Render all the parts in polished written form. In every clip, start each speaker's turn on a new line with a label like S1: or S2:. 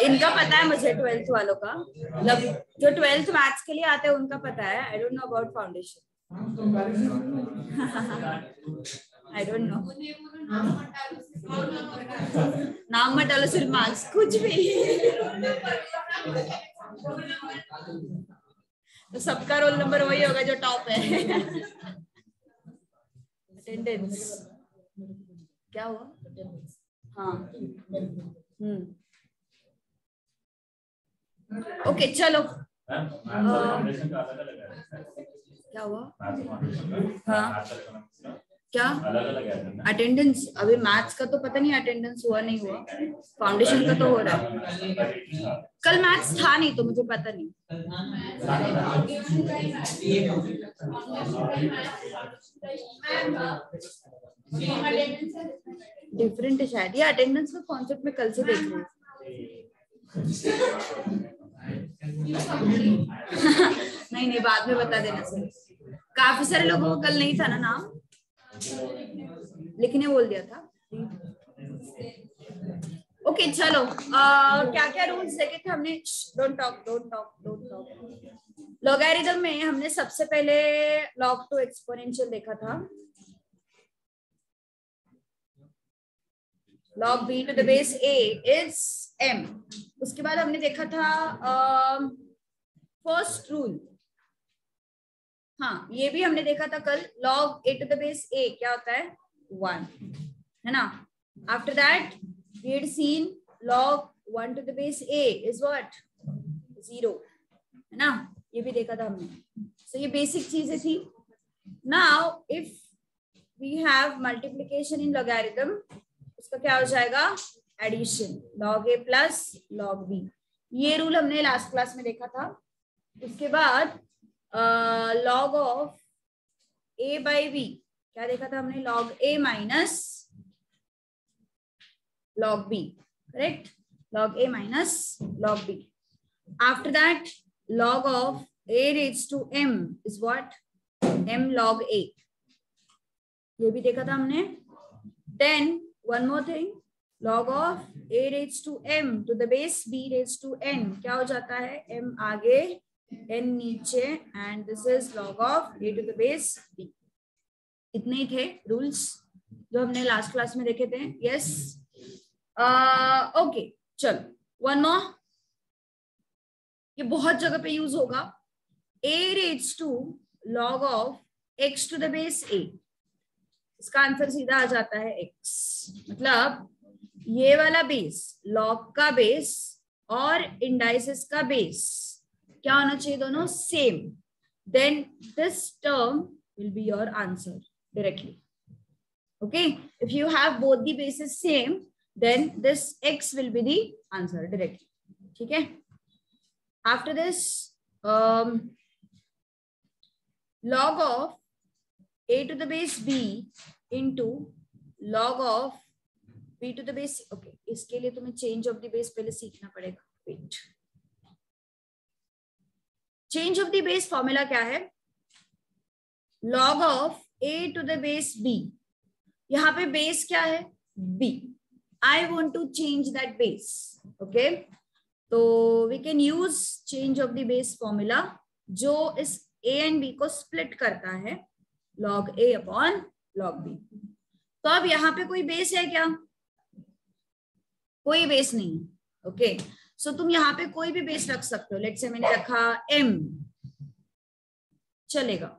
S1: इनका पता है मुझे, 12th वालों का, मतलब जो 12th मैथ्स के लिए आते हैं उनका पता है। I don't know about foundation. I don't know, नाम मत डालो, सिर्फ मार्क्स, कुछ भी। तो सबका रोल नंबर वही होगा जो टॉप है। अटेंडेंस क्या हुआ? हाँ, ओके चलो। क्या हुआ? हाँ क्या अटेंडेंस? अभी मैथ्स का तो पता नहीं अटेंडेंस हुआ नहीं हुआ, फाउंडेशन का तो हो रहा है। कल मैथ्स था नहीं तो मुझे पता नहीं। डिफरेंट है शायद, ये अटेंडेंस का कॉन्सेप्ट में कल से देख रही हूँ। नहीं बाद में बता देना सर। काफी सारे लोगों को कल नहीं था ना नाम, लिखने बोल दिया था। ओके चलो, क्या क्या रूल्स देखे थे हमने? Don't talk. लॉगरिथम में हमने सबसे पहले लॉग टू एक्सपोनेंशियल देखा था, log b to the base a is m। उसके बाद हमने देखा था फर्स्ट रूल, हाँ ये भी हमने देखा था कल, log a to the base a क्या होता है? 1, है ना। After that we had seen log 1 to the base a is what? 0, है ना, ये भी देखा था हमने। So ये बेसिक चीजें थी। Now if we have multiplication in logarithm, उसका क्या हो जाएगा? Addition, log a plus log b। ये रूल हमने लास्ट क्लास में देखा था। उसके बाद log of a by b क्या देखा था हमने? log a minus log b, correct? log a minus log b. After that log of a raised to m is what? m log a, ये भी देखा था हमने। Then one more thing, log of a raised to m to the base b raised to n क्या हो जाता है? m आगे n नीचे, and this is log of a to the base b। इतने ही थे रूल्स जो हमने लास्ट क्लास में देखे थे। यस, ओके चलो वन मोर, ये बहुत जगह पे यूज होगा। a raised to log of x to the base a, इसका आंसर सीधा आ जाता है x। मतलब ये वाला बेस, लॉग का बेस और इंडाइसेस का बेस क्या होना चाहिए? दोनों same. Then this term will be your answer directly. Okay, if you have both the bases same then this x will be the answer directly. ठीक है, after this log of a to the base b into log of b to the base, okay, इसके लिए तुम्हें change of the base पहले सीखना पड़ेगा। Wait, change of the base formula क्या है? log of a to the base b, यहाँ पे बेस क्या है? b। I want to change that base, okay, तो we can use change of the base formula जो इस a and b को स्प्लिट करता है, log a upon log b। तो अब यहाँ पे कोई बेस है क्या? कोई बेस नहीं। ओके, सो तुम यहाँ पे कोई भी बेस रख सकते हो। लेट्स से मैंने रखा m, चलेगा।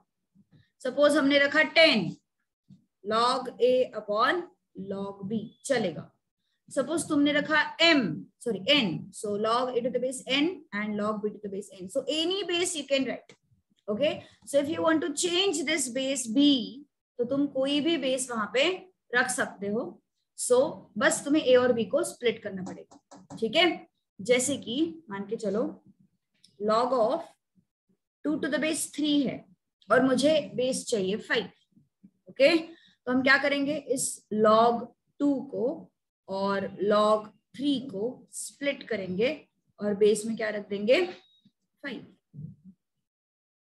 S1: सपोज हमने रखा 10, log a upon log b, चलेगा। सपोज तुमने रखा n, so log a to the base n and log b to the base n, so any base you can write। okay, so if you want to change this base b, तो तुम कोई भी base वहां पे रख सकते हो। so बस तुम्हें a और b को स्प्लिट करना पड़ेगा। ठीक है, जैसे कि मान के चलो log of 2 to the base 3 है और मुझे बेस चाहिए 5। ओके, तो हम क्या करेंगे? इस log 2 को और log 3 को स्प्लिट करेंगे और बेस में क्या रख देंगे? 5।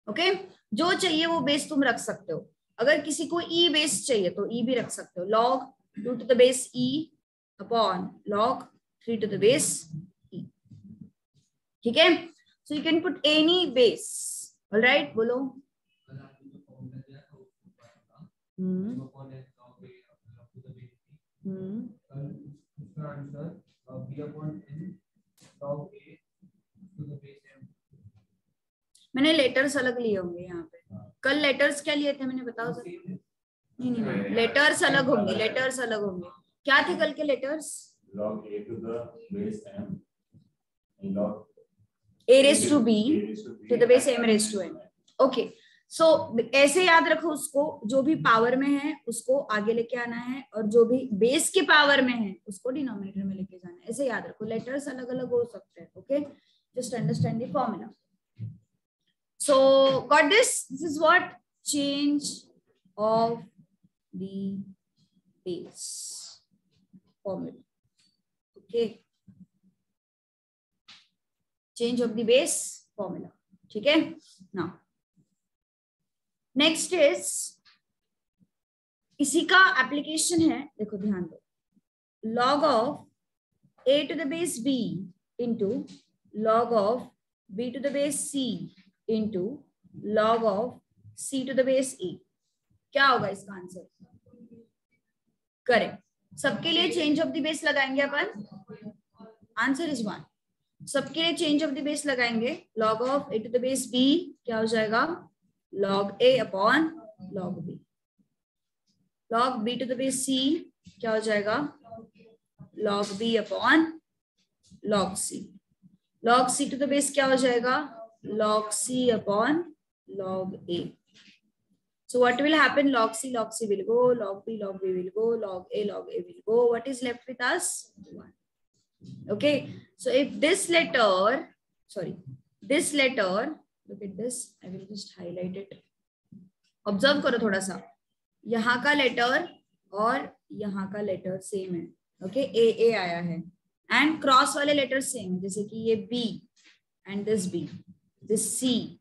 S1: ओके, जो चाहिए वो बेस तुम रख सकते हो। अगर किसी को ई बेस चाहिए तो ई भी रख सकते हो, log 2 to the base e upon log 3 to the base e. ठीक है, so you can put any base. all right, बोलो. मैंने लेटर्स अलग लिए होंगे यहाँ पे. कल लेटर्स क्या लिए थे मैंने, बताओ सर. नहीं, लेटर्स अलग होंगे, लेटर्स अलग होंगे. क्या थे कल के letters?
S2: log a to the base m and log
S1: a raised to b to the base m raised to n. Okay, so ऐसे याद रखो उसको, जो भी पावर में है उसको आगे लेके आना है और जो भी बेस के पावर में है उसको डिनोमिनेटर में लेके जाना है. ऐसे याद रखो, लेटर्स अलग अलग हो सकते हैं. Okay, just understand the formula. So got this? This is what change of the base formula. Okay, change of the base formula. ठीक है. Now next is, इसी का एप्लीकेशन है, देखो ध्यान दो. log of a to the base b into log of b to the base c into log of c to the base a. क्या होगा इसका आंसर? करेक्ट. सबके लिए चेंज ऑफ द बेस लगाएंगे अपन. Answer is 1. सबके लिए change of the base लगाएंगे. log of a to the base b क्या हो जाएगा? log a upon log b. log b to the base c क्या हो जाएगा? log b upon log c. log c to the base क्या हो जाएगा? log c upon log a. So what will happen? Log c will go, log b will go, log a will go. What is left with us? 1. Okay, so if this letter, look at this, I will just highlight it. Observe करो थोड़ा सा. यहाँ का letter और यहाँ का letter same है. Okay, A आया है एंड क्रॉस वाले लेटर सेम है, जैसे कि ये B and this B, this C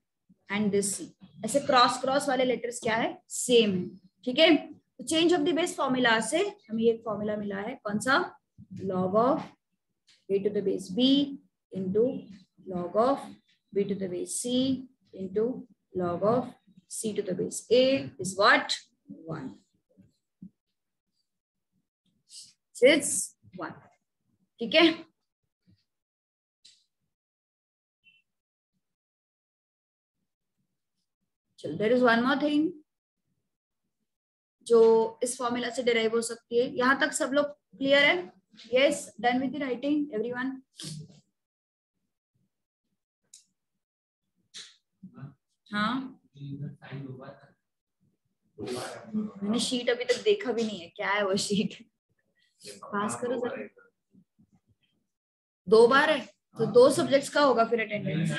S1: and this C. ऐसे क्रॉस वाले लेटर्स क्या है? सेम है. ठीक है, तो change of the base formula से हमें एक फॉर्मूला मिला है. कौन सा? log of a to the base b into log of b to the base c into log of c to the base a is what? 1. It's 1. ठीक है. चलो, there is one more thing जो इस formula से derive हो सकती है. यहां तक सब लोग क्लियर है? Yes, done with the writing everyone? हाँ, मैंने शीट अभी तक देखा भी नहीं है. क्या है वो शीट? पास करो जरा. 2 बार है तो 2 सब्जेक्ट्स का होगा फिर अटेंडेंस.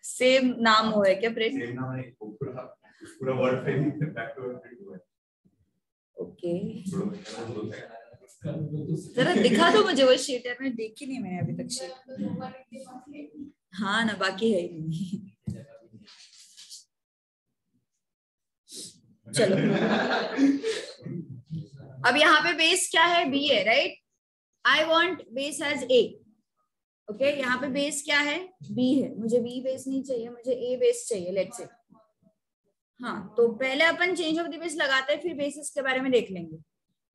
S1: सेम नाम हुआ है क्या प्रिंट? सेम नाम है, पूरा word frame back to word हुआ है. ओके, जरा दिखा दो मुझे वो शीट. है, मैं देखी नहीं मैंने अभी तक शीट. हाँ ना, बाकी है ही नहीं. चलो, अब यहाँ पे बेस क्या है? बी है, right? I want base as A. Okay, यहाँ पे बेस क्या है? B है. मुझे B बेस नहीं चाहिए, मुझे A बेस चाहिए. Let's say. हाँ, तो पहले अपन चेंज ऑफ द बेस लगाते हैं, फिर बेसिस के बारे में देख लेंगे.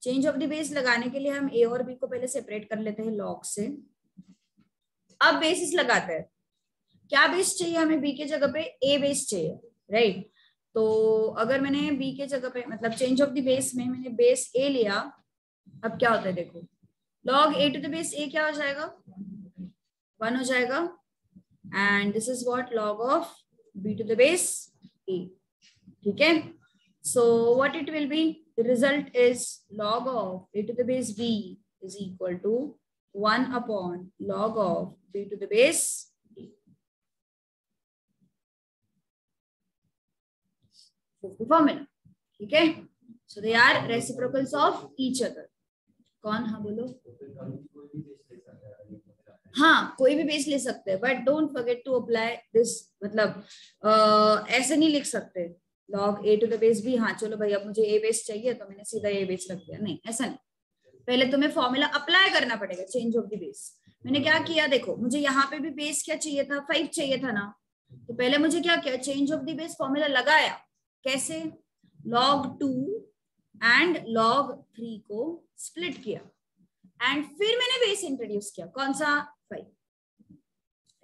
S1: चेंज ऑफ द बेस लगाने के लिए हम A और B को पहले सेपरेट कर लेते हैं log से. अब बेसिस लगाते हैं. क्या बेस चाहिए हमें? B के जगह पे A बेस चाहिए, राइट? तो अगर मैंने B के जगह पे, मतलब चेंज ऑफ द बेस में मैंने बेस A लिया, अब क्या होता है देखो. log a to the base a क्या हो जाएगा? 1 हो जाएगा. And this is what? log of b to the base a. ठीक है, so what it will be? The result is log of a to the base b is equal to 1 upon log of b to the base a. Formula. ठीक है, so they are reciprocals of each other. कौन? हाँ बोलो. हाँ कोई भी base ले सकते हैं, but don't forget to apply this, मतलब ऐसे नहीं लिख सकते log a to the base b। हाँ चलो भाई अब मुझे a बेस चाहिए तो मैंने सीधा a बेस रख दिया, नहीं ऐसा नहीं। पहले तुम्हें फॉर्मूला अप्लाई करना पड़ेगा, चेंज ऑफ द बेस। मैंने क्या किया देखो, मुझे यहाँ पे भी बेस क्या चाहिए था, 5 चाहिए था ना, तो पहले मुझे क्या किया, change of the base formula लगाया। कैसे, log 2 एंड log 3 को स्प्लिट किया एंड फिर मैंने बेस इंट्रोड्यूस किया, कौन सा, 5।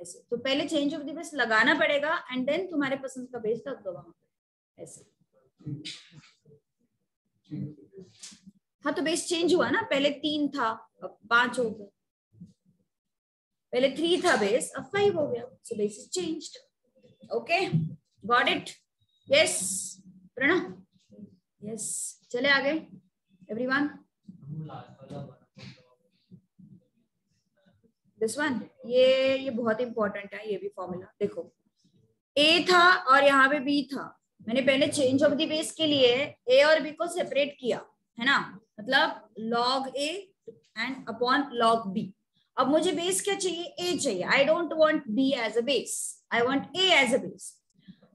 S1: ऐसे तो पहले चेंज ऑफ द बेस लगाना पड़ेगा एंड देन तुम्हारे पसंद का बेस रख दो वहां पे, ऐसे। हाँ तो बेस चेंज हुआ ना, पहले 3 था अब 5 हो गया, पहले 3 था बेस अब 5 हो गया, so base is changed. Okay got it, yes Pranav, yes चले आगे एवरीवन। दिस वन, ये बहुत इंपॉर्टेंट है, ये भी फॉर्मूला देखो, ए था और यहाँ पे बी था, मैंने पहले चेंज ऑफ द बेस के लिए ए और बी को सेपरेट किया है ना, मतलब log a and upon log b। अब मुझे बेस क्या चाहिए, a चाहिए, I don't want b as a base, I want a as a base.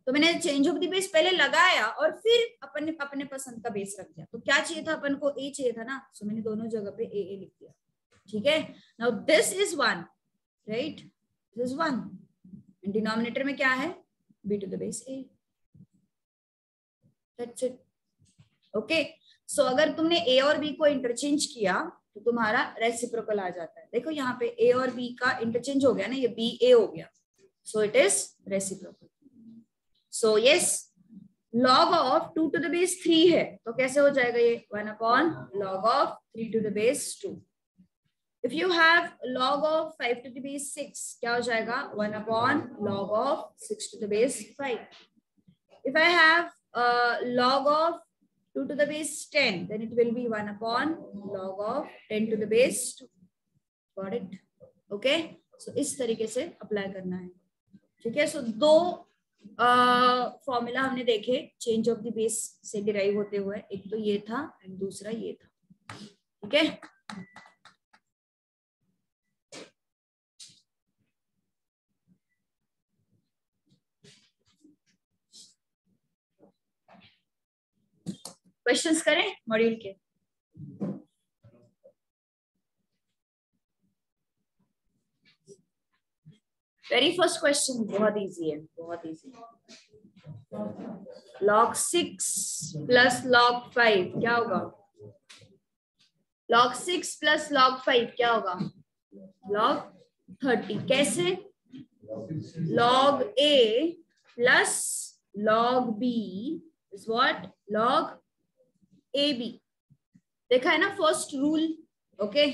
S1: तो मैंने चेंज ऑफ द बेस पहले लगाया और फिर अपने अपने पसंद का बेस रख दिया। तो क्या चाहिए था अपन को, a चाहिए था ना, सो मैंने दोनों जगह पे a लिख दिया, ठीक है। Now this is 1, right, this is 1 and denominator में क्या है, b to the base a, that's it। Okay so अगर तुमने a और b को इंटरचेंज किया तो तुम्हारा रेसिप्रोकल आ जाता है। देखो यहाँ पे a और b का इंटरचेंज हो गया ना, ये b a हो गया, so it is reciprocal. So yes, log of 2 to the base 3 है तो कैसे हो जाएगा ये, 1 upon log of 3 to the base 2। If you have log of 5 to the base 6, क्या हो जाएगा, 1 upon log of 6 to the base 5। If I have log of 2 to the base 10, then it will be 1 upon log of 10 to the base 2। Got it? Okay? So इस तरीके से apply करना है, ठीक है। सो दो फॉर्मूला हमने देखे चेंज ऑफ द बेस से डिराइव होते हुए, एक तो ये था एंड दूसरा ये था, ठीक है। क्वेश्चंस करें मॉड्यूल के। वेरी फर्स्ट क्वेश्चन बहुत इजी है, बहुत इजी। log 6 प्लस log 5 क्या होगा, log 6 प्लस log 5 क्या होगा, log 30। कैसे, log a plus log b is what, log ab। देखा है ना फर्स्ट रूल, ओके।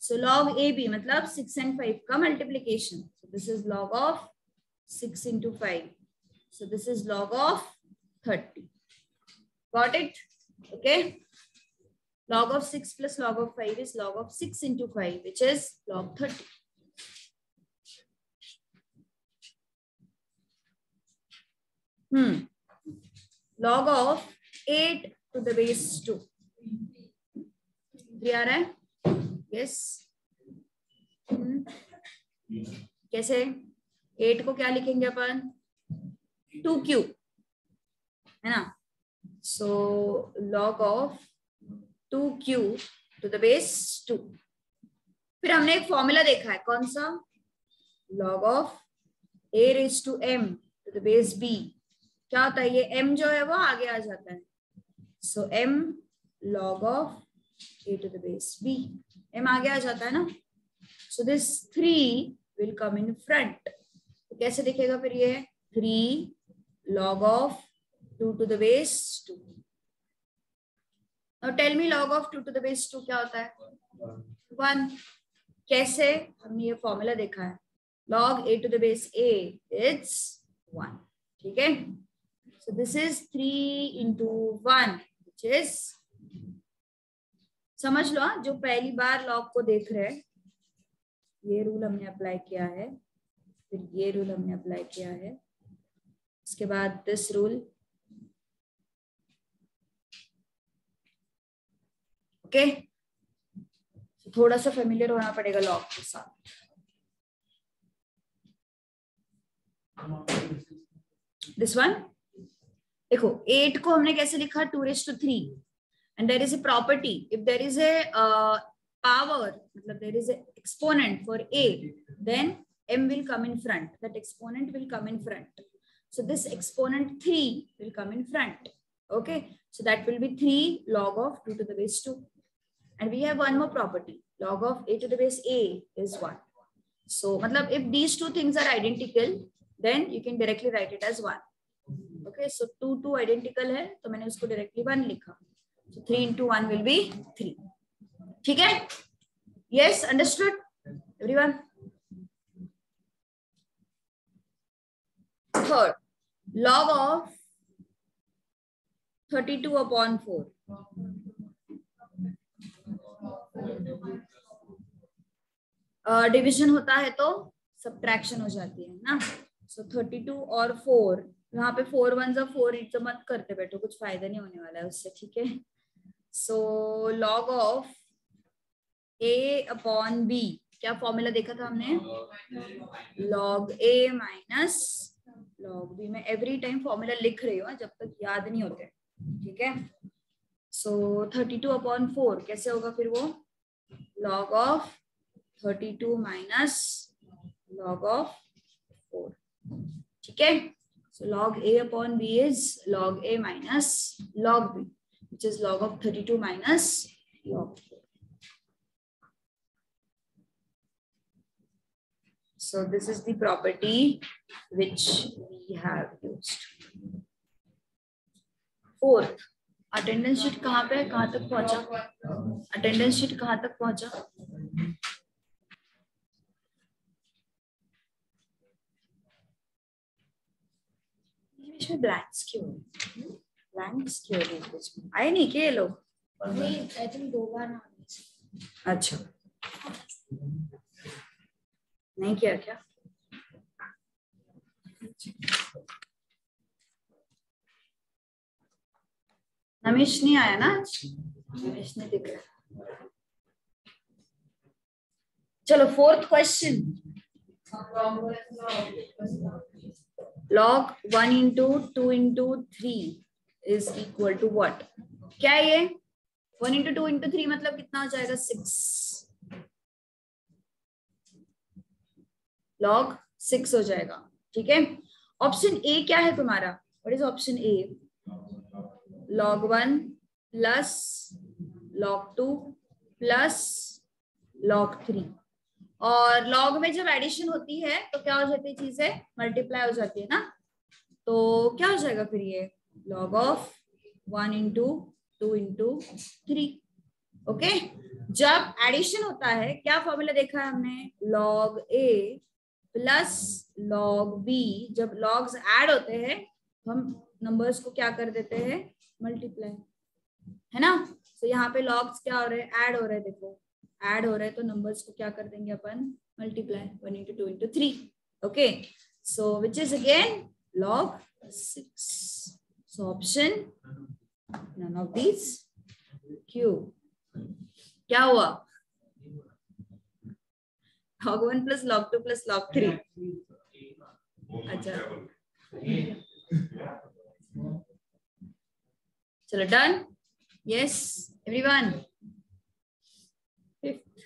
S1: सो log ab मतलब 6 and 5 का multiplication, so this is log of 6 into 5, so this is log of 30। got it? okay, log of 6 plus log of 5 is log of 6 into 5, which is log 30। log of 8 to the base 2 आ रहा है, yes. कैसे, 8 को क्या लिखेंगे अपन, 2q है ना, सो log of 2q to the base 2। फिर हमने एक फॉर्मूला देखा है, कौन सा, log of a raised to m to the base b। क्या होता है, ये m जो है वो आगे आ जाता है, सो m log of a to the base b, m आगे आ जाता है ना, so this 3 will come in front। तो कैसे दिखेगा फिर ये, 3 log of 2 to the base 2। now tell me log of 2 to the base 2 क्या होता है, 1। कैसे, हमने ये फॉर्मूला देखा है, log a to the base a it's 1, ठीक है। so this is 3 into 1 which is, समझ लो जो पहली बार लॉग को देख रहे हैं, ये रूल हमने अप्लाई किया है, फिर ये रूल हमने अप्लाई किया है, इसके बाद दिस रूल, ओके। थोड़ा सा फेमिलियर होना पड़ेगा लॉग के साथ। दिस वन देखो 8 को हमने कैसे लिखा 2�3 and there is a property if there is a power मतलब there is a exponent for a then m will come in front, that exponent will come in front, so this exponent 3 will come in front. Okay, so that will be 3 log of 2 to the base 2, and we have one more property, log of a to the base a is 1. So matlab if these two things are identical then you can directly write it as 1. Okay, so 2 identical है तो मैंने उसको directly 1 लिखा, so 3 into 1 will be 3. ठीक है? Yes, understood everyone? Third, log of 32 upon 4. Division होता है तो सब्ट्रैक्शन हो जाती है ना, सो 32 और 4, यहाँ पे 4 1 4 8 मत करते बैठो, कुछ फायदा नहीं होने वाला है उससे. ठीक है, so log of a upon b, क्या फॉर्मूला देखा था हमने, log a minus log b. मैं एवरी टाइम फॉर्मूला लिख रही हूँ जब तक याद नहीं होते. ठीक है, सो 32 अपॉन 4 कैसे होगा फिर वो, log of 32 minus log of 4. ठीक है, so log a upon b is log a minus log b, which is log of 32 minus log 4. So this is the property which we have used. Fourth, attendance sheet कहाँ पे, कहाँ तक पहुंचा, attendance sheet कहाँ तक पहुंचा, इसमें blanks क्यों आए नहीं क्या ये लोग, नहीं आई थिंक 2 बार ना. अच्छा नहीं किया क्या, नमिश नहीं आया ना, नमिश नहीं दिख रहा. चलो fourth question, log 1 into 2 into 3 is equal to what, क्या है ये, 1 into 2 into 3 मतलब कितना हो जाएगा 6, log 6 हो जाएगा. ठीक है, ऑप्शन ए क्या है तुम्हारा, what is option A, log 1 plus log 2 plus log 3, और लॉग में जब एडिशन होती है तो क्या हो जाती है, चीजें मल्टीप्लाई हो जाती है ना, तो क्या हो जाएगा फिर ये, log of 1 into 2 into 3. Okay, जब एडिशन होता है क्या फॉर्मूला देखा है हमने, लॉग ए प्लस लॉग बी, जब लॉग्स ऐड होते हैं हम नंबर्स को क्या कर देते हैं, मल्टीप्लाई, है ना. तो यहाँ पे लॉग्स क्या हो रहे हैं, ऐड हो रहे हैं, देखो ऐड हो रहे हैं तो नंबर्स को क्या कर देंगे अपन, multiply, 1 into 2 into 3. Okay, so which is again log 6. So option none of these. Q. क्या हुआ, log 1 plus log 2 plus log 3. अच्छा चलो done. Yes everyone. Fifth,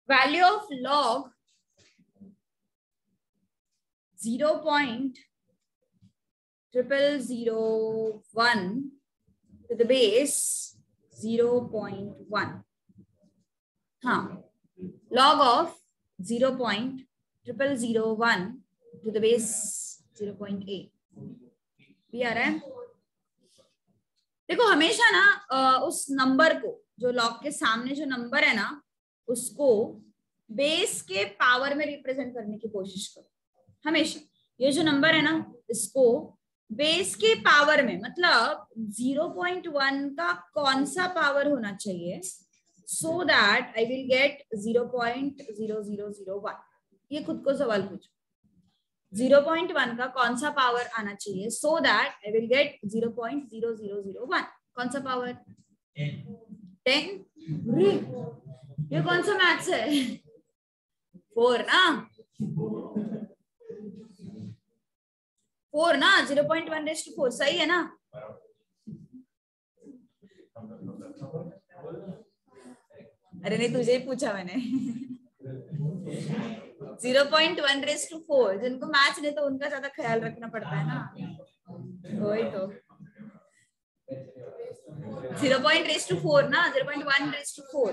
S1: value of log 0.0001 to the base 0.1. हाँ, log of 0.0001 to the base 0.8 भी आ रहा है. देखो हमेशा ना उस नंबर को, जो लॉग के सामने जो नंबर है ना, उसको बेस के पावर में रिप्रेजेंट करने की कोशिश करो हमेशा. ये जो नंबर है ना, इसको बेस के पावर में, मतलब 0.1 का कौन सा पावर होना चाहिए, so that I will get 0.0001. ये खुद को सवाल पूछो, 0.1 का कौन सा पावर आना चाहिए so that I will get 0.0001. कौन सा पावर, 10. ये कौन सा मैथ्स है, 4 ना, 4 ना, 0.1/4 सही है ना? अरे नहीं, तुझे ही पूछा मैंने। 0.1/4, जिनको मैच नहीं तो उनका ज्यादा ख्याल रखना पड़ता है ना, वही तो। 0.4 ना, 0.1/4,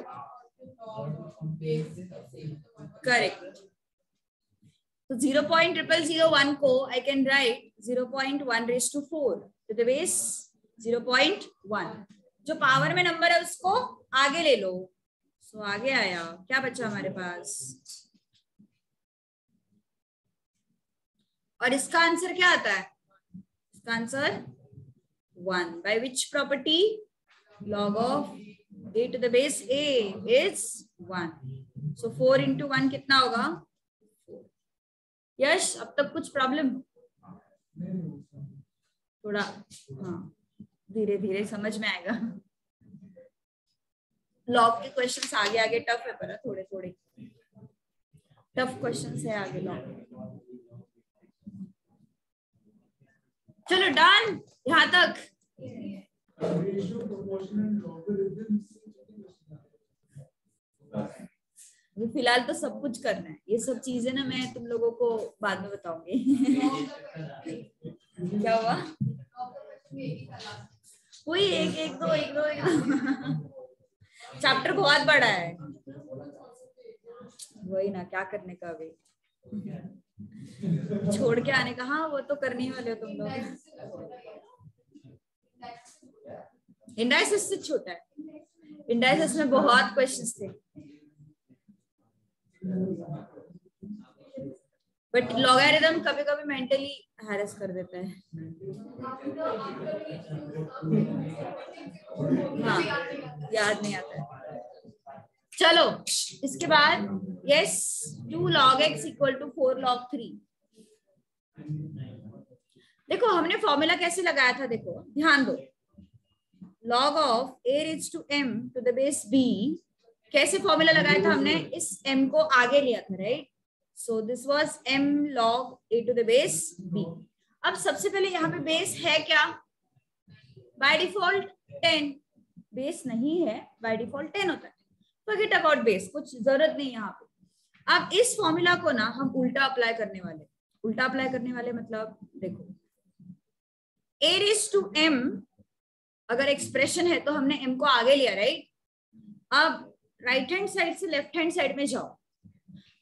S1: करेक्ट। तो 0.0001 को I can write 0.1/4 to the base 0.1। जो पावर में नंबर है उसको आगे ले लो। सो आगे आया, क्या बचा हमारे पास? और इसका आंसर क्या आता है? इसका answer 1 by which property? log of a to the base a is 1. So 4 into 1 कितना होगा? यश, अब तक कुछ प्रॉब्लम? थोड़ा हाँ, धीरे धीरे समझ में आएगा। लॉग के क्वेश्चंस आगे आगे टफ है, पर थोड़े थोड़े टफ क्वेश्चंस है आगे लॉग। चलो डन यहां तक। फिलहाल तो सब कुछ करना है, ये सब चीजें ना मैं तुम लोगों को बाद में बताऊंगी। क्या हुआ? वही एक दो चैप्टर बहुत बड़ा है, वही ना, क्या करने का अभी छोड़ के आने का। हाँ वो तो करने ही वाले हो तुम लोग। इंडाइसिस से छोटा है, इंडाइसिस में बहुत क्वेश्चंस थे, बट लॉगरिथम कभी कभी मेंटली हैरेस कर देता है। हाँ याद नहीं आता है। चलो इसके बाद yes 2 log x equal to 4 log 3। देखो हमने फॉर्मूला कैसे लगाया था, देखो ध्यान दो। log of a raised to m to the base b, कैसे फॉर्मूला लगाया था हमने? इस m को आगे लिया था, right? So this was m log a to the base b। अब सबसे पहले यहाँ पे बेस है क्या? By default 10। बेस नहीं है, बाय डिफॉल्ट 10 होता है। फॉरगेट अबाउट बेस, कुछ जरूरत नहीं यहाँ पे। अब इस फॉर्मूला को ना हम उल्टा अप्लाई करने वाले। उल्टा अप्लाई करने वाले मतलब देखो a raised to m अगर एक्सप्रेशन है तो हमने m को आगे लिया, राइट? अब राइट हैंड साइड से लेफ्ट हैंड साइड में जाओ,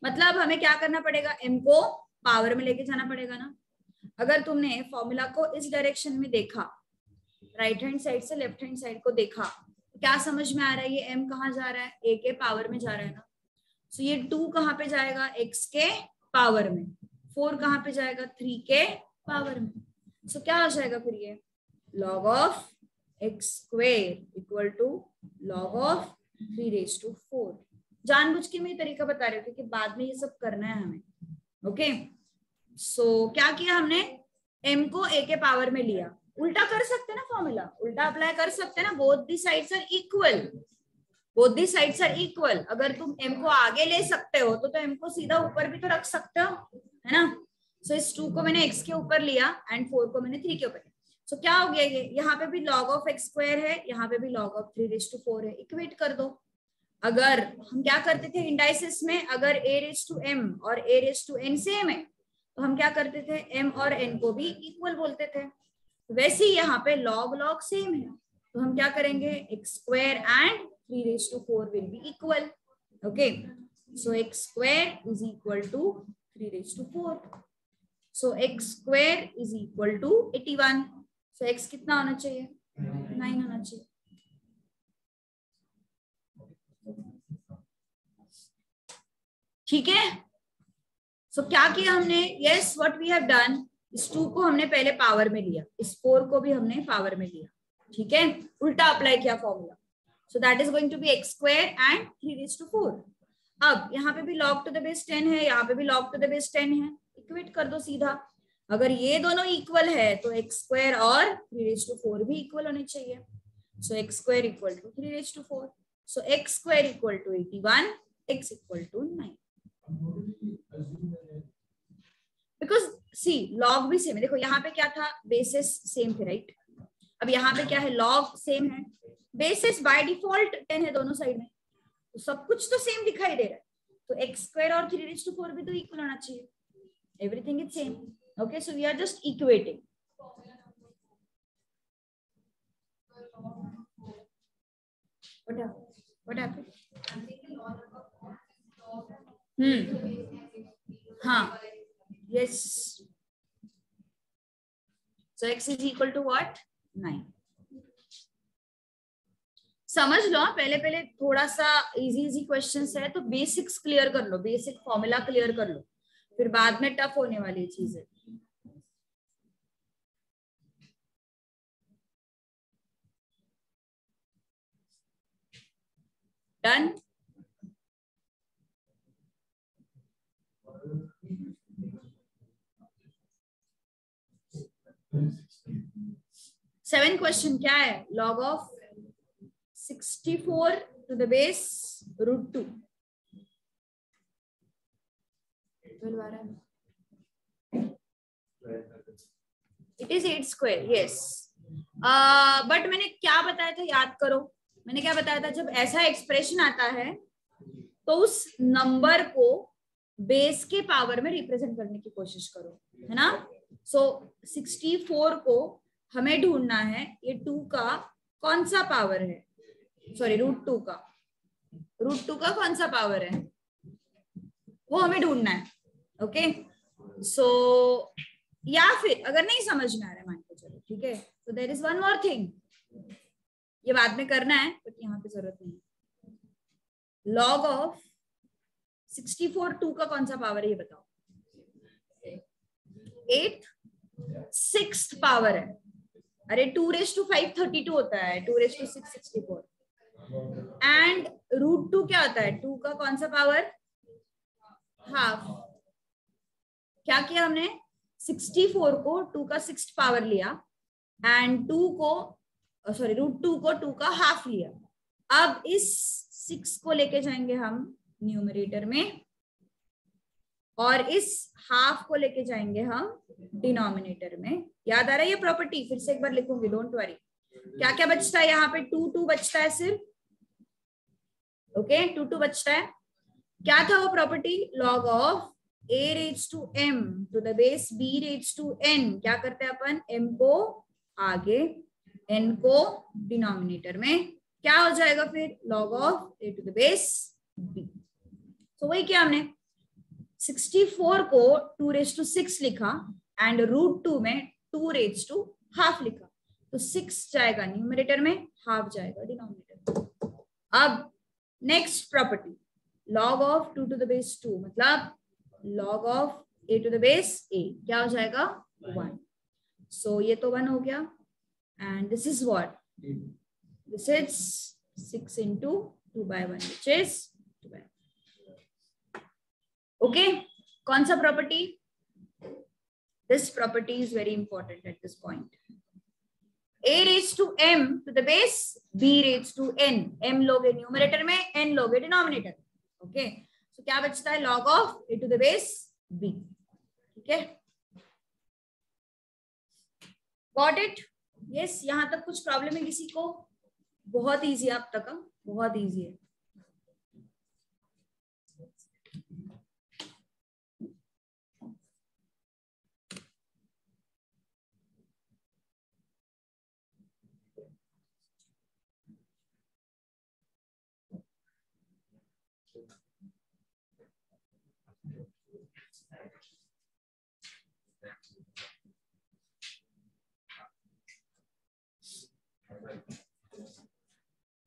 S1: मतलब हमें क्या करना पड़ेगा? m को पावर में लेके जाना पड़ेगा ना। अगर तुमने फॉर्मूला को इस डायरेक्शन में देखा, राइट हैंड साइड से लेफ्ट हैंड साइड को देखा, तो क्या समझ में आ रहा है? ये m कहाँ जा रहा है? a के पावर में जा रहा है ना। सो ये 2 कहाँ पे जाएगा? x के पावर में। 4 कहाँ पे जाएगा? 3 के पावर में। सो क्या हो जाएगा फिर? ये log of x square equal to log of 3 raised to 4। जानबूझ के मैं ये तरीका बता रही हूँ क्योंकि बाद में ये सब करना है हमें। ओके सो क्या किया हमने? m को a के पावर में लिया। उल्टा कर सकते हैं ना फॉर्मूला, उल्टा अप्लाई कर सकते हैं ना। Both the sides are equal, both the sides are equal. अगर तुम m को आगे ले सकते हो तो m को सीधा ऊपर भी तो रख सकते हो, है ना? सो इस 2 को मैंने x के ऊपर लिया एंड 4 को मैंने 3 के ऊपर लिया। सो क्या हो गया? ये यहाँ पे भी log of x स्क्वायर है, यहाँ पे भी log of 3 raised to 4 है। इक्वेट कर दो। अगर हम क्या करते थे इंडाइसिस में, अगर a raised to m और a raised to n same है तो हम क्या करते थे? m और n को भी इक्वल बोलते थे। वैसे ही यहाँ पे log log सेम है तो हम क्या करेंगे? x square and 3 raised to 4 will be equal. Okay, so x square is equal to 3 raised to 4. So x square is equal to 81. So x कितना होना चाहिए? 9 होना चाहिए। ठीक है। सो क्या किया हमने? Yes what we have done, इस 2 को हमने पहले पावर में लिया, इस 4 को भी हमने पावर में लिया। ठीक है, उल्टा अप्लाई किया formula. So that is going to be x square and 3 raised to 4। अब यहाँ पे भी log to the base 10 है, यहाँ पे भी log to the base 10 है। इक्वेट कर दो सीधा। अगर ये दोनों इक्वल है तो x स्क्वायर और 3 raised to 4 भी इक्वल होने चाहिए। So x square equal to 3 raised to 4। So x square equal to 81, x equal to 9। Because see log भी सेम है। देखो यहाँ पे क्या था, बेसिस सेम थे राइट, अब यहाँ पे क्या है, लॉग सेम है, बेसिस बाय डिफॉल्ट 10 है दोनों साइड में, तो सब कुछ तो सेम दिखाई दे रहा है, तो x स्क्वायर और 3⁴ भी तो इक्वल होना चाहिए, everything is same. Okay, so we are just equating. What happened? हाँ, yes. So x is equal to what? 9. समझ लो, पहले पहले थोड़ा सा इजी क्वेश्चंस है तो बेसिक्स क्लियर कर लो, बेसिक फॉर्मूला क्लियर कर लो, फिर बाद में टफ होने वाली चीज है। डन। सेवन क्वेश्चन क्या है, log of 64 to the base √2। It is 8 square, yes. But मैंने क्या बताया था, याद करो, मैंने क्या बताया था, जब ऐसा एक्सप्रेशन आता है तो उस नंबर को बेस के पावर में रिप्रेजेंट करने की कोशिश करो, है ना। सो 64 को हमें ढूंढना है, ये 2 का कौन सा पावर है, सॉरी √2 का, √2 का कौन सा पावर है वो हमें ढूंढना है। ओके, सो या फिर अगर नहीं समझ में आ रहा है मान के चलो, ठीक है, तो there is one more thing, ये बाद में करना है बट यहाँ पे जरूरत नहीं। लॉग ऑफ 64 2 का कौन सा पावर है ये बताओ। 8 6th पावर है, अरे 2⁵ 32 होता है, 2⁵6 64, एंड √2 क्या होता है, 2 का कौन सा पावर, हाफ। क्या किया हमने, 64 को 2 का 6th पावर लिया एंड 2 को सॉरी √2 को 2 का हाफ लिया। अब इस 6 को लेके जाएंगे हम न्यूमरेटर में और इस हाफ को लेके जाएंगे हम डिनोमिनेटर में। याद आ रहा है ये प्रॉपर्टी, फिर से एक बार लिखूंगी, डोंट वरी। क्या क्या बचता है यहाँ पे, 2 बचता है सिर्फ, ओके 2 बचता है। क्या था वो property, log of a⁻m to the base b⁻n। क्या करते हैं अपन, m को आगे n को डिनोमिनेटर में, क्या हो जाएगा फिर, log of a to the base b। तो वही क्या हमने 64 को 2⁵ लिखा एंड √2 में 2⁻½ लिखा, तो 6 जाएगा न्यूमरेटर में, हाफ जाएगा डिनोमिनेटर। अब next property, log of 2 to the base 2 मतलब log of a to the base a, क्या हो जाएगा 1। सो ये तो 1 हो गया, and this is what, this is 6 into 2/1 which is 2/1। Okay, कौन सा property, this property is very important at this point. a⁻m to the base b⁻n, m लोगे न्यूमरेटर में, n लोगे डिनोमिनेटर। ओके, तो क्या बचता है, log of a to the base b। ठीक है, गॉट इट, यस। यहां तक कुछ प्रॉब्लम है किसी को, बहुत इजी है अब तक, बहुत इजी है।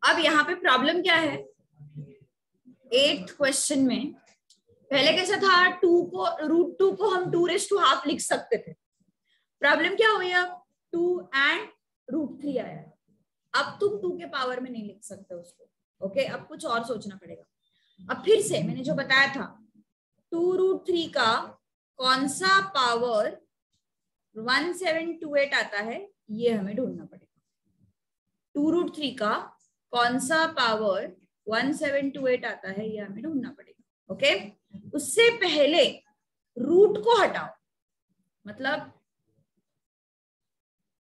S1: अब यहाँ पे प्रॉब्लम क्या है, 8th क्वेश्चन में पहले कैसा था, 2 को √2 को हम 2⁻½ लिख सकते थे। प्रॉब्लम क्या हुई, अब 2 एंड √3 आया है, अब तुम 2 के पावर में नहीं लिख सकते उसको। ओके, अब कुछ और सोचना पड़ेगा। अब फिर से मैंने जो बताया था, 2√3 का कौन सा पावर 1728 आता है, ये हमें ढूंढना पड़ेगा। 2√3 का कौन सा पावर 1728 आता है, ये हमें ढूंढना पड़ेगा। ओके, उससे पहले रूट को हटाओ, मतलब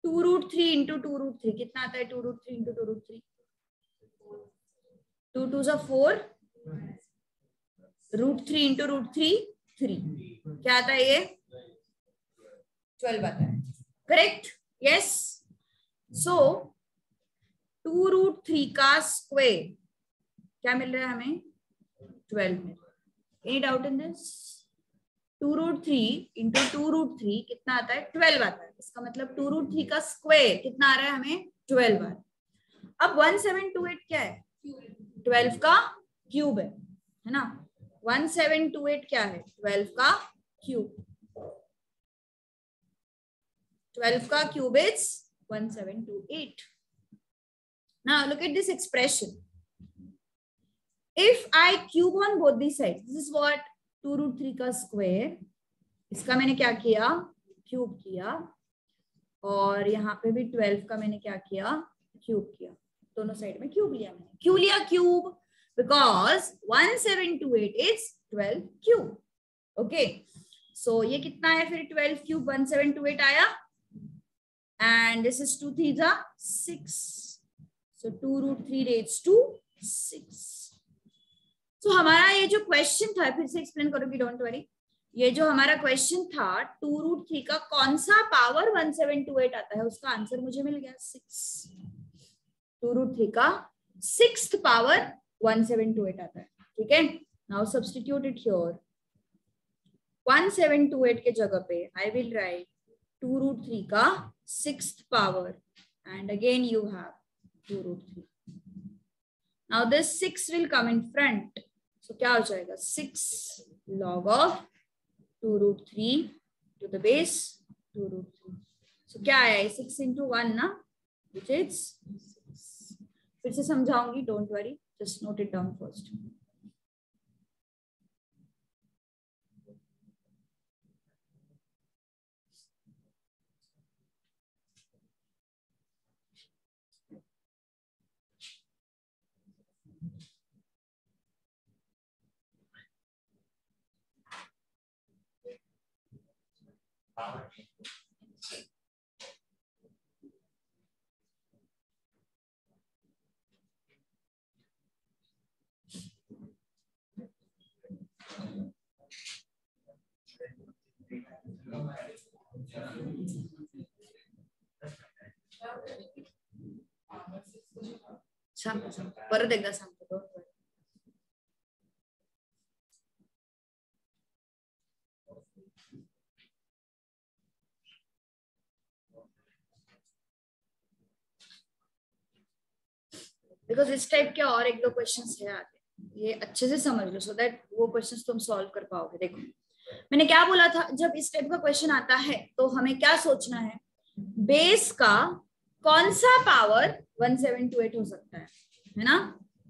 S1: 2√3 इंटू 2√3 कितना आता है? 2√3 इंटू 2√3, 2 2 ज़ा 4, √3 इंटू √3 3, क्या आता है ये? 12 आता है। करेक्ट? यस। सो 2√3 का स्क्वायर क्या मिल रहा है हमें? 12 मिल रहा है। Any doubt in this? 2√3 into 2√3 कितना आता है? 12 आता है। इसका मतलब 2√3 का स्क्वायर कितना आ रहा है हमें? 12 आ रहा है। अब 1728 क्या है? 12 का क्यूब है ना? 1728 क्या है? 12 का क्यूब। 12 का cube is 1728. Now look at this expression. If I cube on both these sides, this is what 2√3 का स्क्वायर, इसका मैंने क्या किया? क्यूब किया, और यहाँ पे भी 12 का मैंने क्या किया? क्यूब किया। दोनों साइड में क्यूब लिया मैंने। क्यों लिया cube? Because 1728 is 12 cube. Okay, so ये कितना है फिर? 12 क्यूब 1728 आया, एंड दिस इज 2 3 जा 6, सो 2√3 रेज़्ड टू 6. तो हमारा ये जो क्वेश्चन था, फिर से एक्सप्लेन करूंगी, डोंट वरी। ये जो हमारा क्वेश्चन था 2√3 का कौन सा पावर 1728 आता है, उसका आंसर मुझे मिल गया 6. 2√3 का 6th पावर 1728 आता है। ठीक है, नाउ सब्स्टिट्यूट इट हियर। 1728 के जगह पे आई विल राइट 2√3 का 6th power, and again you have 2√3. Now this 6 will come in front. So क्या हो जाएगा? 6 log of 2√3 to the base 2√3. So क्या आया? 6 into 1 ना, which is 6. फिर से समझाऊंगी, don't worry, just note it down first. परत एकदा सांगतो. बिकॉज इस टाइप के और एक दो क्वेश्चंस है आगे, ये अच्छे से समझ लो, सो दैट वो क्वेश्चंस तुम सॉल्व कर पाओगे. देखो मैंने क्या बोला था, जब इस टाइप का क्वेश्चन आता है तो हमें क्या सोचना है? बेस का कौन सा पावर 1728 हो सकता है ना?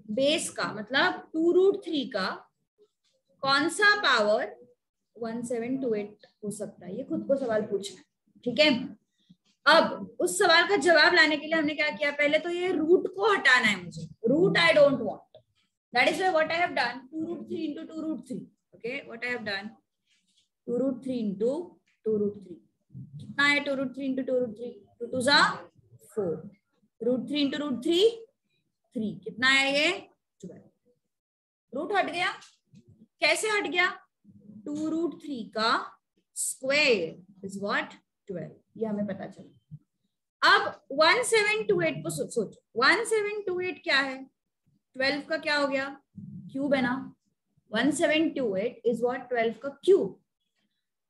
S1: बेस का मतलब 2√3 का कौन सा पावर 1728 हो सकता है, ये खुद को सवाल पूछना है. ठीक है, अब उस सवाल का जवाब लाने के लिए हमने क्या किया? पहले तो ये रूट को हटाना है मुझे. Root I don't want, that is what I have done. 2√3 into 2√3. Okay, what I have done? 2√3 into 2√3. कितना है? 2√3 into 2√3, 2 2 जा 4. √3 into √3 3. कितना है ये? 12. रूट हट गया. कैसे हट गया? 2√3 का स्क्वायर इज व्हाट? 12. ये हमें पता चला. अब 1728 को सोचो. 1728 क्या है? 12 का क्या हो गया? क्यूब है ना. 1728 is what? 12 का cube.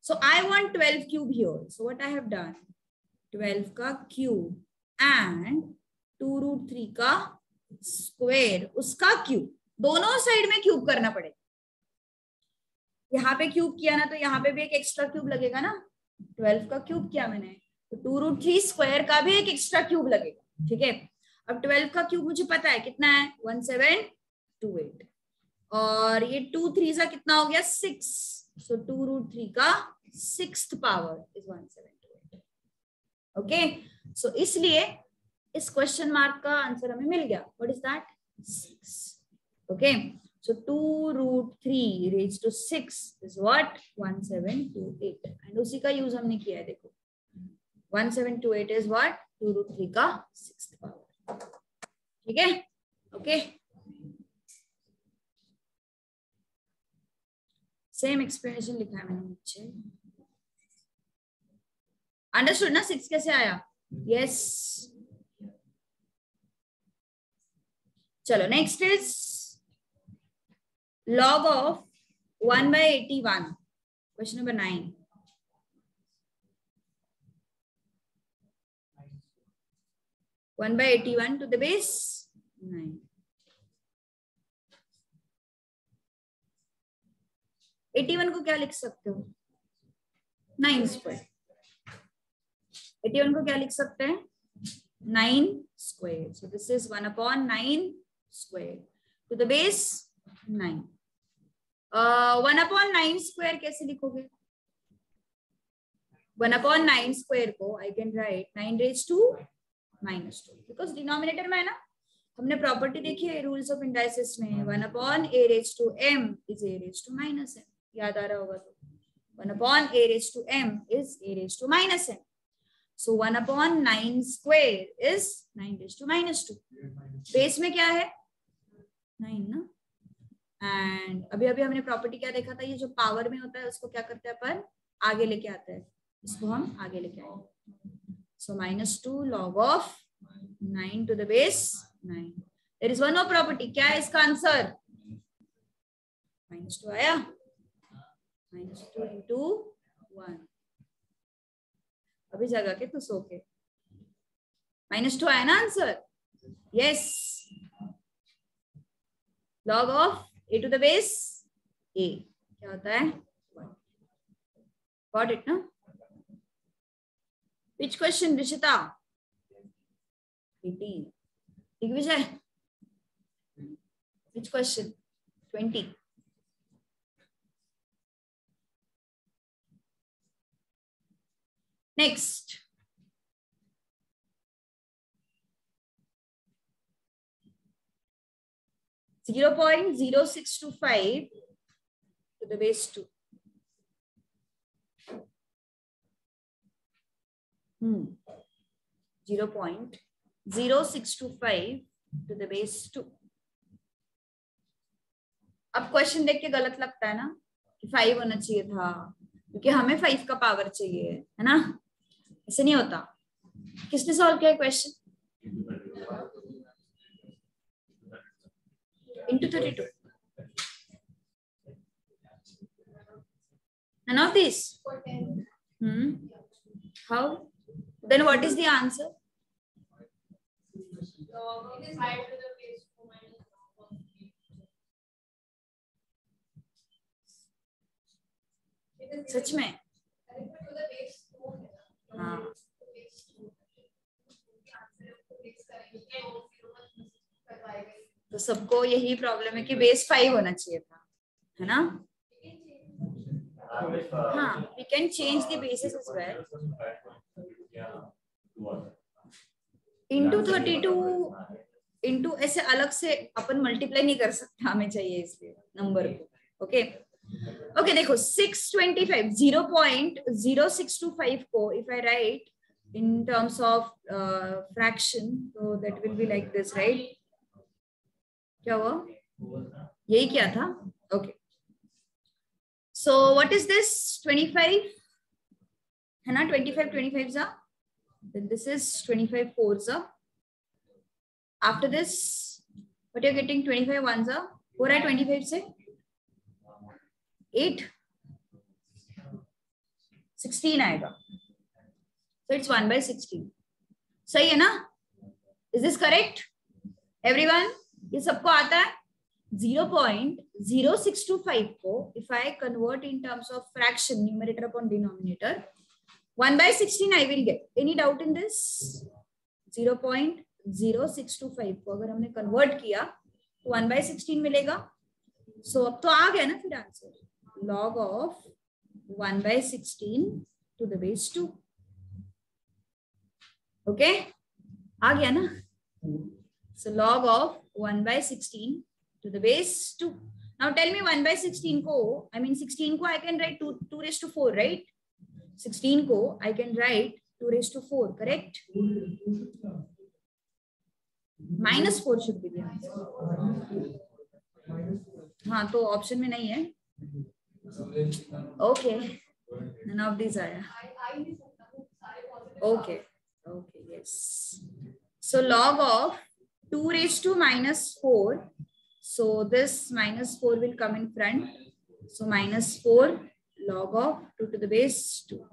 S1: So I want 12 cube here. So what I have done? 12 का क्यूब and 2√3 का स्क्वायर, उसका क्यूब. दोनों साइड में क्यूब करना पड़ेगा. यहाँ पे क्यूब किया ना, तो यहाँ पे भी एक एक्स्ट्रा क्यूब लगेगा ना. 12 का क्यूब किया मैंने, तो 2√3 स्क्वायर का भी एक एक्स्ट्रा क्यूब लगेगा. ठीक है, अब 12 का क्यूब मुझे पता है कितना है? 1728. और ये 2 3 सा कितना हो गया? 6. सो 2√3 का 6th पावर इज 1728. ओके, सो इसलिए इस क्वेश्चन मार्क का आंसर हमें मिल गया. What is that? 6. Okay, So 2 root 3 raised to 6 is what? 1728. And उसी का यूज हमने किया है, देखो 1728 is what? 2 root 3 का 6th power. ठीक है, ओके. सेम एक्सप्लेनेशन लिखा है मैंने नीचे. अंडरस्टूड ना 6 कैसे आया? यस. चलो next is log of 1/81. Question number 9. One by 81 to the base 9. 81 को क्या लिख सकते हो? 9 स्क्वायर. 81 को क्या लिख सकते हैं? 9 square. So this is 1/9 square to the base 9. 1/9 square कैसे लिखोगे? 1/9 स्क्वायर को I can right 9 raised to -2 because denominator में है ना. हमने प्रॉपर्टी देखी है रूल्स ऑफ इंडाइसिस में. 1/a raised to m is a raised to -m. याद आ रहा होगा तो 1/a raised to m is a raised to -m. So 1/9 square is 9 raised to -2. Base में क्या है? 9 ना. एंड अभी अभी हमने प्रॉपर्टी क्या देखा था? ये जो पावर में होता है उसको क्या करते हैं अपन? आगे लेके आते हैं. इसको हम आगे लेके आएंगे. सो -2 log of 9 to the base 9. There is one more property. क्या है इसका आंसर? -2 आया. -2 into 1. अभी जगह के तू सो के. -2 आया ना answer? Yes. log of a to the base a क्या होता है? 1. Got it ना? Which question, Rishita? 18. Digvijay? Which question? 20. Next. (0.0625) to the base 2. 0.0625 to the base 2. अब क्वेश्चन देख के गलत लगता है ना कि 5 होना चाहिए था क्योंकि हमें 5 का पावर चाहिए है ना. ऐसे नहीं होता. किसने सॉल्व किया question? into 32. None of these? How? Then what is the answer? सच में? हाँ. तो सबको यही प्रॉब्लम है कि बेस 5 होना चाहिए था, है ना? हाँ, we can change the basis as well. Into 32 into ऐसे अलग से अपन मल्टीप्लाई नहीं कर सकते, हमें चाहिए इसलिए नंबर को. ओके ओके देखो 625 0.0625 को if I write in terms of fraction, so that will be like this, right? क्या हुआ? यही क्या था? Okay so what is this? 25 है ना? 25 जा. Then this is 25 4s. After this, what you're getting? 25 1s. हो रहा है 25 से 8 16 आएगा. So it's 1/16. सही है ना? Is this correct? Everyone? ये सबको आता है? 0.0625 को if I convert in terms of fraction, numerator upon denominator, 1/16 I will get. Any doubt in this? 0.0625 को अगर हमने convert किया तो 1/16 मिलेगा. So अब तो आ गया ना फिर answer. Log of 1/16 to the base 2. Okay? आ गया ना? So log of 1/16 to the base 2. Now tell me 1/16 को, I mean 16 को I can write 2^4, right? 16 को I can write 2^4, correct? -4 should be the answer. हाँ, तो ऑप्शन में नहीं है. Okay, none of these आया. Okay, yes. So log of 2^-4. So this -4 will come in front. So -4 log of 2^2.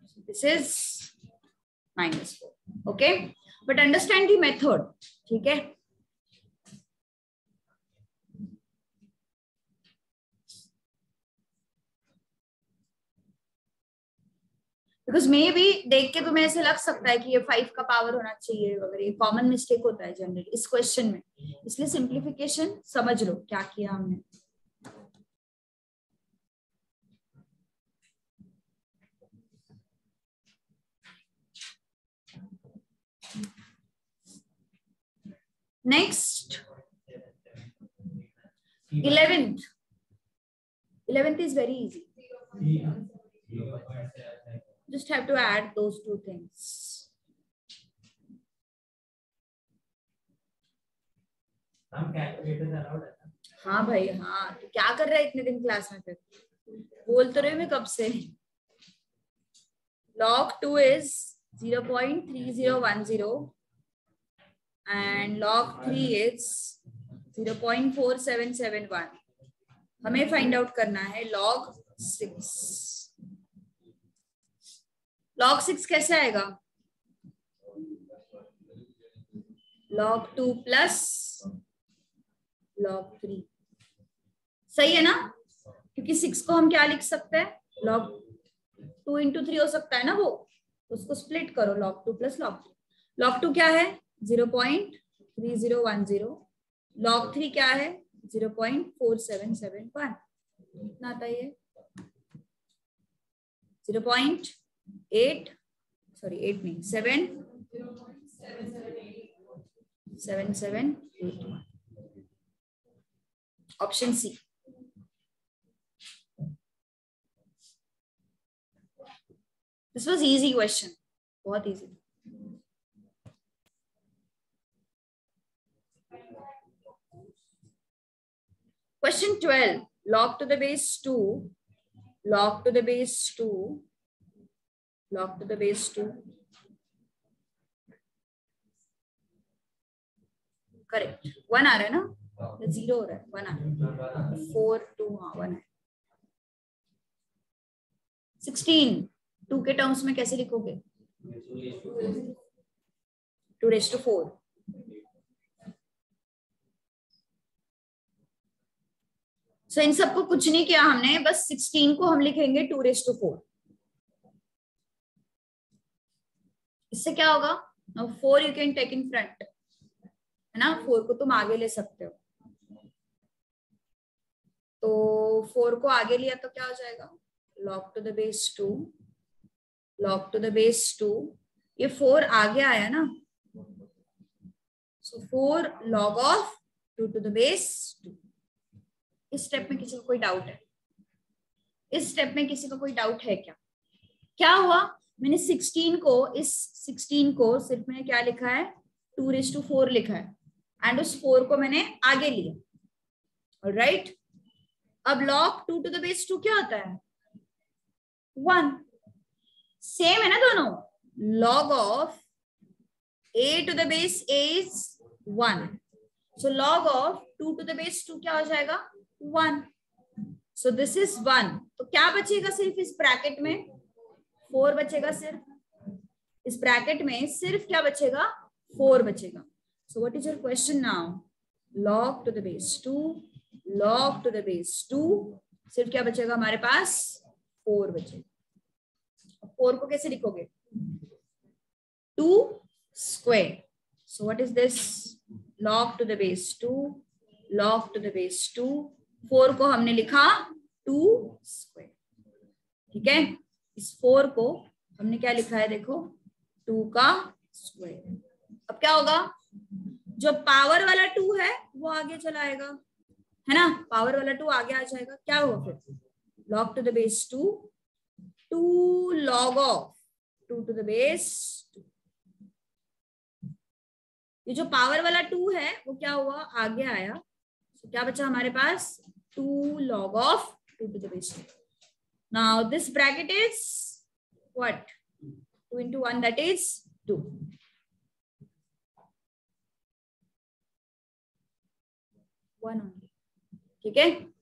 S1: So this is -4. Okay, but understand the method. ठीक है? Because may be देख के तुम्हें ऐसे लग सकता है कि ये 5 का पावर होना चाहिए वगैरह. ये कॉमन मिस्टेक होता है जनरली इस क्वेश्चन में, इसलिए सिंप्लीफिकेशन समझ लो क्या किया हमने. Next 11th is very easy. Just have to add those two things. हाँ भाई हाँ, तो क्या कर रहा है इतने दिन क्लास में? फिर बोल तो रहे मैं कब से. log 2 is 0.3010 and log 3 is 0.4771. हमें फाइंड आउट करना है log 6. log 6 कैसे आएगा? log 2 plus log 3. सही है ना? क्योंकि 6 को हम क्या लिख सकते हैं? log 2 into 3 हो सकता है ना वो, उसको स्प्लिट करो log 2 प्लस log 3. log 2 क्या है? 0.3010. log 3 क्या है? 0.4771. कितना आता है ये? 77781. Option C. This was easy question, बहुत easy. Question 12. Log to the base 2. Log to the base 2. Log to the base 2. Correct. 1 आ रहा है ना? 0 हो रहा है. 1 आ रहा है. 4 2 हाँ 1 है. 16 2 के टर्म्स में कैसे लिखोगे? 2^4. सो इन सबको कुछ नहीं किया हमने, बस 16 को हम लिखेंगे 2^4. इससे क्या होगा? 4 you can take in front, है ना? 4 को तुम आगे ले सकते हो. तो 4 को आगे लिया तो क्या हो जाएगा? log to the base 2. log to the base 2. ये 4 आगे आया ना, so 4 log of 2 to the base 2. इस स्टेप में किसी को कोई डाउट है? इस स्टेप में किसी को कोई डाउट है क्या? क्या हुआ? मैंने 16 को, इस 16 को सिर्फ मैंने क्या लिखा है? 2^4 लिखा है एंड उस 4 को मैंने आगे लिया. ऑलराइट. अब log 2 to the base 2 क्या होता है? 1. सेम है ना दोनों? log of a to the base a is 1. so log of 2 to the base 2 क्या हो जाएगा? 1. so this is 1. तो क्या बचेगा सिर्फ इस ब्रैकेट में? 4 बचेगा सिर्फ. इस ब्रैकेट में सिर्फ क्या बचेगा? 4 बचेगा. so what is your question now? log to the base 2. log to the base 2. सिर्फ क्या बचेगा हमारे पास? 4 बचेगा. 4 को कैसे लिखोगे? 2 square. so what is this? log to the base 2. log to the base 2. 4 को हमने लिखा 2 square. ठीक है? इस 4 को हमने क्या लिखा है? देखो 2 का स्क्वायर. अब क्या होगा? जो पावर वाला 2 है वो आगे चला आएगा. है ना, पावर वाला 2 आगे आ जाएगा, क्या होगा फिर, log to the base 2, 2 log of 2 to the base 2। ये जो पावर वाला 2 है वो क्या हुआ, आगे आया, तो क्या बचा हमारे पास, 2 log of 2 to the base 2। Now this bracket is what, 2 into 1, that is 2। One only, ठीक है।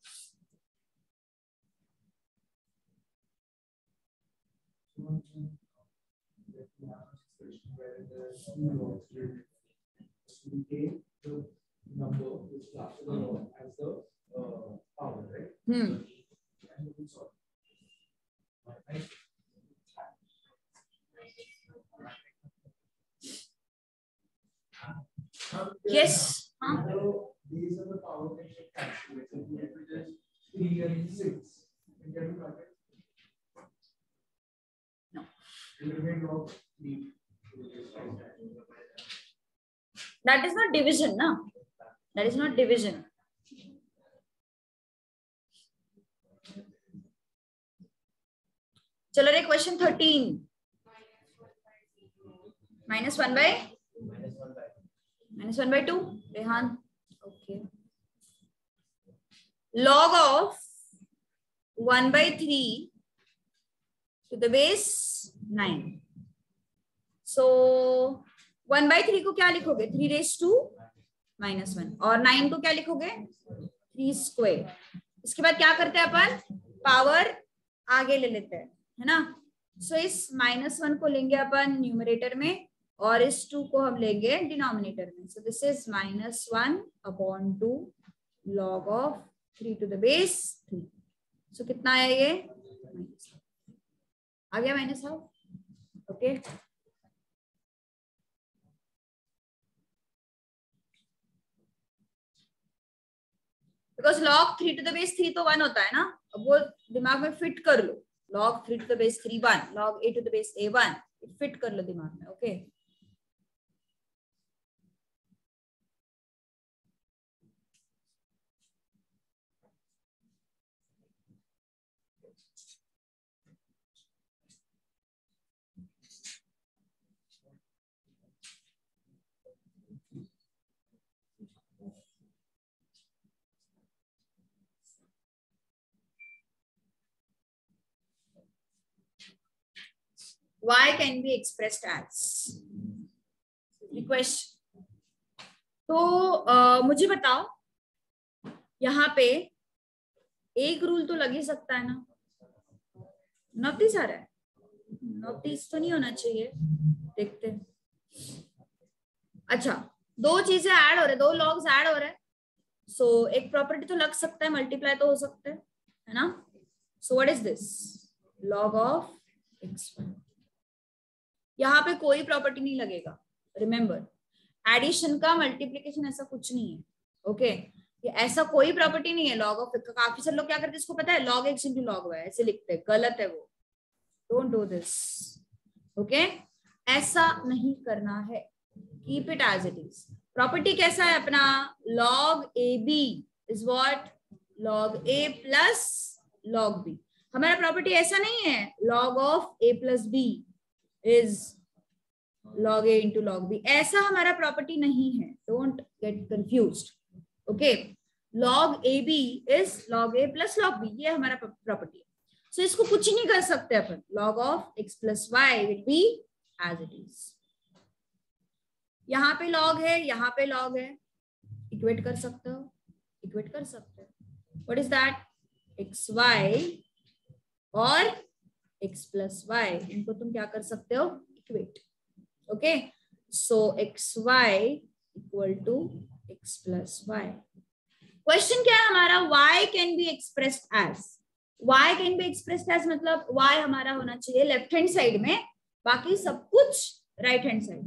S1: Yes.
S3: These are the power calculated. If it is 3 and 6, you can bracket.
S1: No.
S3: It will be log 3.
S1: That is not division, na? That is not division. चलो रे, question 13, -1/2, Rehan, okay. log of 1/3 to the base 9। so 1/3 को क्या लिखोगे, 3⁻⁻1, और 9 को क्या लिखोगे, 3²। इसके बाद क्या करते हैं अपन, पावर आगे ले लेते हैं, है ना। सो इस -1 को लेंगे अपन न्यूमरेटर में और इस 2 को हम लेंगे डिनोमिनेटर में। So this is -1/2 log of 3 to the base 3। सो कितना आया ये, आ गया -half, okay. Because log 3 to the base 3 तो 1 होता है ना, अब वो दिमाग में फिट कर लो, log 3 to the base 3 1, log a to the base a 1, fit कर लो दिमाग में, okay. y can be expressed as request। तो मुझे बताओ, यहाँ पे एक रूल तो लग ही सकता है ना, नॉर्थ आ रहा है, नॉर्थ ईस्ट तो नहीं होना चाहिए, देखते हैं। अच्छा, दो चीजें ऐड हो रहे, दो लॉग्स ऐड हो रहे, सो एक प्रॉपर्टी तो लग सकता है, मल्टीप्लाई तो हो सकता है ना। So what is this, log of x1। यहाँ पे कोई प्रॉपर्टी नहीं लगेगा, रिमेंबर एडिशन का मल्टीप्लिकेशन ऐसा कुछ नहीं है, ओके। ये ऐसा कोई प्रॉपर्टी नहीं है log of। काफी सारे लोग क्या करते हैं, इसको पता है log x into log y ऐसे लिखते हैं, गलत है वो, डोंट डू दिस, ओके। ऐसा नहीं करना है, keep it as it is. Property कैसा है अपना, log ab is what, log a plus log b। हमारा प्रॉपर्टी ऐसा नहीं है log of a plus b is log a into log b, ऐसा हमारा प्रॉपर्टी नहीं है, don't get confused, okay. log ab is log a plus log b, ये हमारा प्रॉपर्टी है। सो इसको कुछ नहीं कर सकते अपन, log of x plus y will be as it is। यहाँ पे log है, यहाँ पे log है, इक्वेट कर सकते हो, इक्वेट कर सकते हो। व्हाट इज दैट, xy और x plus y, इनको तुम क्या कर सकते हो, equate, okay. So xy equal to x plus y। Question क्या है हमारा, y can be expressed as, y can be expressed as मतलब y हमारा होना चाहिए लेफ्ट हैंड साइड में, बाकी सब कुछ right hand side,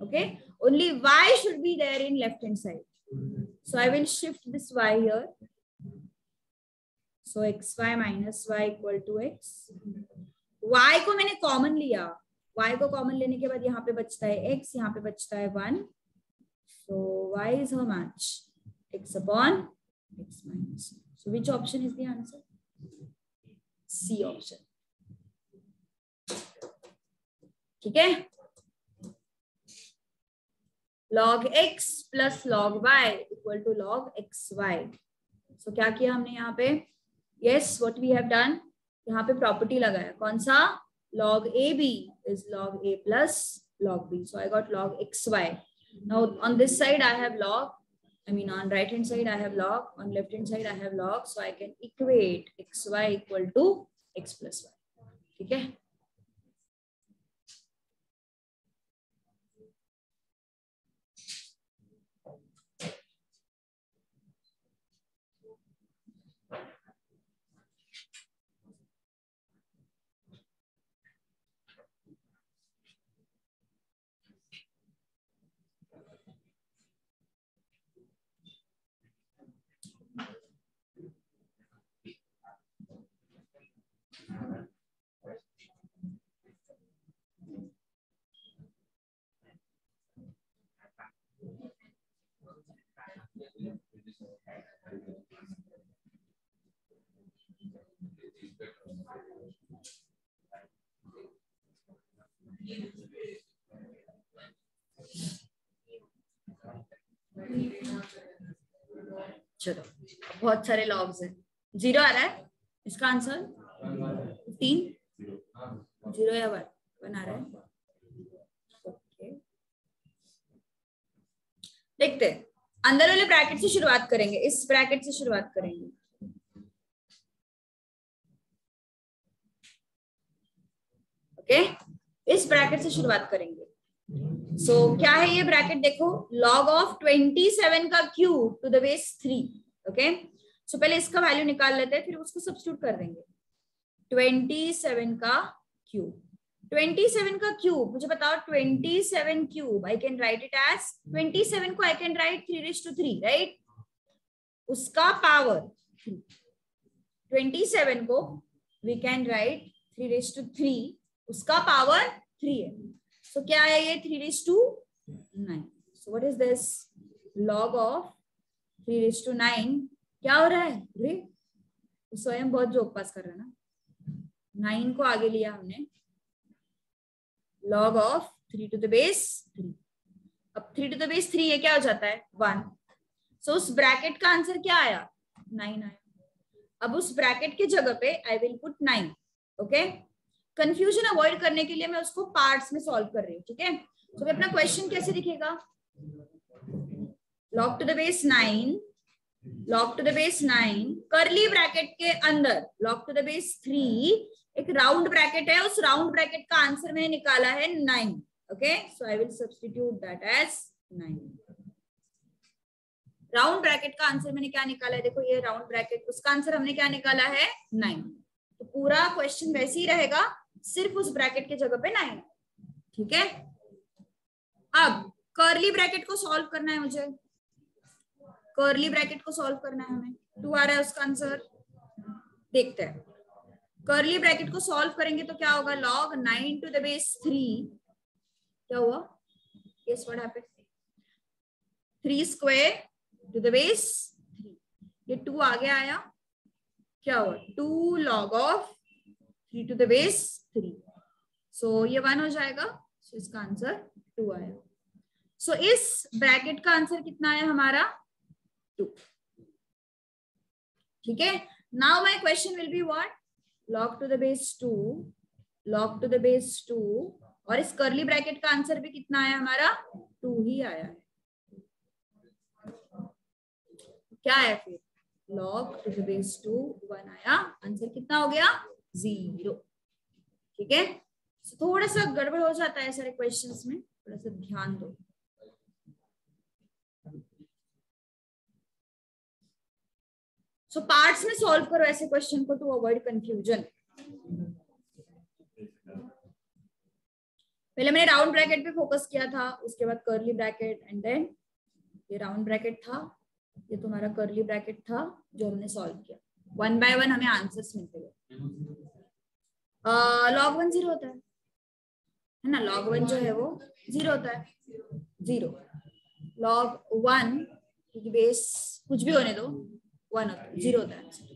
S1: okay. Only y should be there in left hand side. So I will shift this y here. So xy minus y equal to x। y को मैंने common लिया, y को common लेने के बाद यहाँ पे बचता है x, यहाँ पे बचता है 1। सो y is how much, x upon x minus. So which option is the answer? C option. ठीक है, log x plus log y equal to log xy. So क्या किया हमने यहाँ पे? Yes, what we have done, यहाँ पे property लगाया. कौन सा? log ab is log a plus log b. So I got log xy. Now on this side I have log, I mean on right hand side I have log, on left hand side I have log, so I can equate xy equal to x plus y. ठीक है, चलो बहुत सारे logs हैं. 0 आ रहा है इसका answer? 15 0 या 1 आ रहा है. ओके, देखते हैं. अंदर वाले ब्रैकेट से शुरुआत करेंगे, इस ब्रैकेट से शुरुआत करेंगे. ओके, इस ब्रैकेट से शुरुआत करेंगे. सो क्या है ये ब्रैकेट? देखो, log ऑफ 27 का cube to the base 3. Okay, so पहले इसका वैल्यू निकाल लेते हैं, फिर उसको सब्स्टिट्यूट कर देंगे. 27 का क्यूब, 27 का क्यूब मुझे बताओ. 27 cube I can write it as 27 को आई कैन राइट 3/3, राइट? उसका पावर 27 को वी कैन राइट 3/3, उसका पावर 3 है. सो क्या है ये? 3/9. So what is this? log of 3/9. क्या हो रहा है? रे स्वयं बहुत जोक पास कर रहा है ना. 9 को आगे लिया हमने, log of 3 to the base 3. अब 3 to the base 3 ये क्या हो जाता है? 1. सो उस ब्रैकेट का आंसर क्या आया? 9 आया. अब उस ब्रैकेट की जगह पे I will put 9. Okay, confusion avoid करने के लिए मैं उसको पार्ट्स में सॉल्व कर रही हूँ. ठीक है, तो अपना क्वेश्चन कैसे दिखेगा? log to the base 9, log to the base 9, curly bracket के अंदर log टू द बेस 3, एक राउंड ब्रैकेट है, उस राउंड ब्रैकेट का आंसर मैंने निकाला है 9. Okay, so I will substitute that as 9. Round bracket का आंसर मैंने क्या निकाला है? देखो ये राउंड ब्रैकेट, उसका आंसर हमने क्या निकाला है? 9. तो पूरा क्वेश्चन वैसे ही रहेगा, सिर्फ उस ब्रैकेट की जगह पे 9. ठीक है, अब कर्ली ब्रैकेट को सॉल्व करना है मुझे. कर्ली ब्रैकेट को सॉल्व करना है हमें. 2 आ रहा है उसका आंसर. देखते हैं, कर्ली ब्रैकेट को सॉल्व करेंगे तो क्या होगा? log 9 to the base 3. क्या हुआ? Guess what happened? 3 square to the base 3. ये 2 आगे आया, क्या हुआ? 2 log of 3 to the base 3. सो ये 1 हो जाएगा. सो इसका आंसर 2 आया. सो इस ब्रैकेट का आंसर कितना आया हमारा? 2. ठीक है, now my question will be what? log to the base 2, log to the base 2, और इस कर्ली ब्रैकेट का आंसर भी कितना आया हमारा? 2 ही आया है. क्या आया फिर? log टू द बेस 2 1 आया. आंसर कितना हो गया? 0. ठीक है, so, थोड़ा सा गड़बड़ हो जाता है सारे क्वेश्चंस में, थोड़ा सा ध्यान दो. सो पार्ट्स में सॉल्व करो ऐसे क्वेश्चन को टू अवॉइड कंफ्यूजन. पहले मैंने राउंड ब्रैकेट पे फोकस किया था, उसके बाद कर्ली ब्रैकेट, एंड देन ये राउंड ब्रैकेट था, ये तुम्हारा कर्ली ब्रैकेट था जो हमने सॉल्व किया. 1 by 1 हमें आंसर्स मिलते गए. log 1 0 होता है ना? log 1 जो है वो 0 होता है. 0 log 1 क्योंकि बेस कुछ भी होने दो, 1 होता है, 0 होता है आंसर।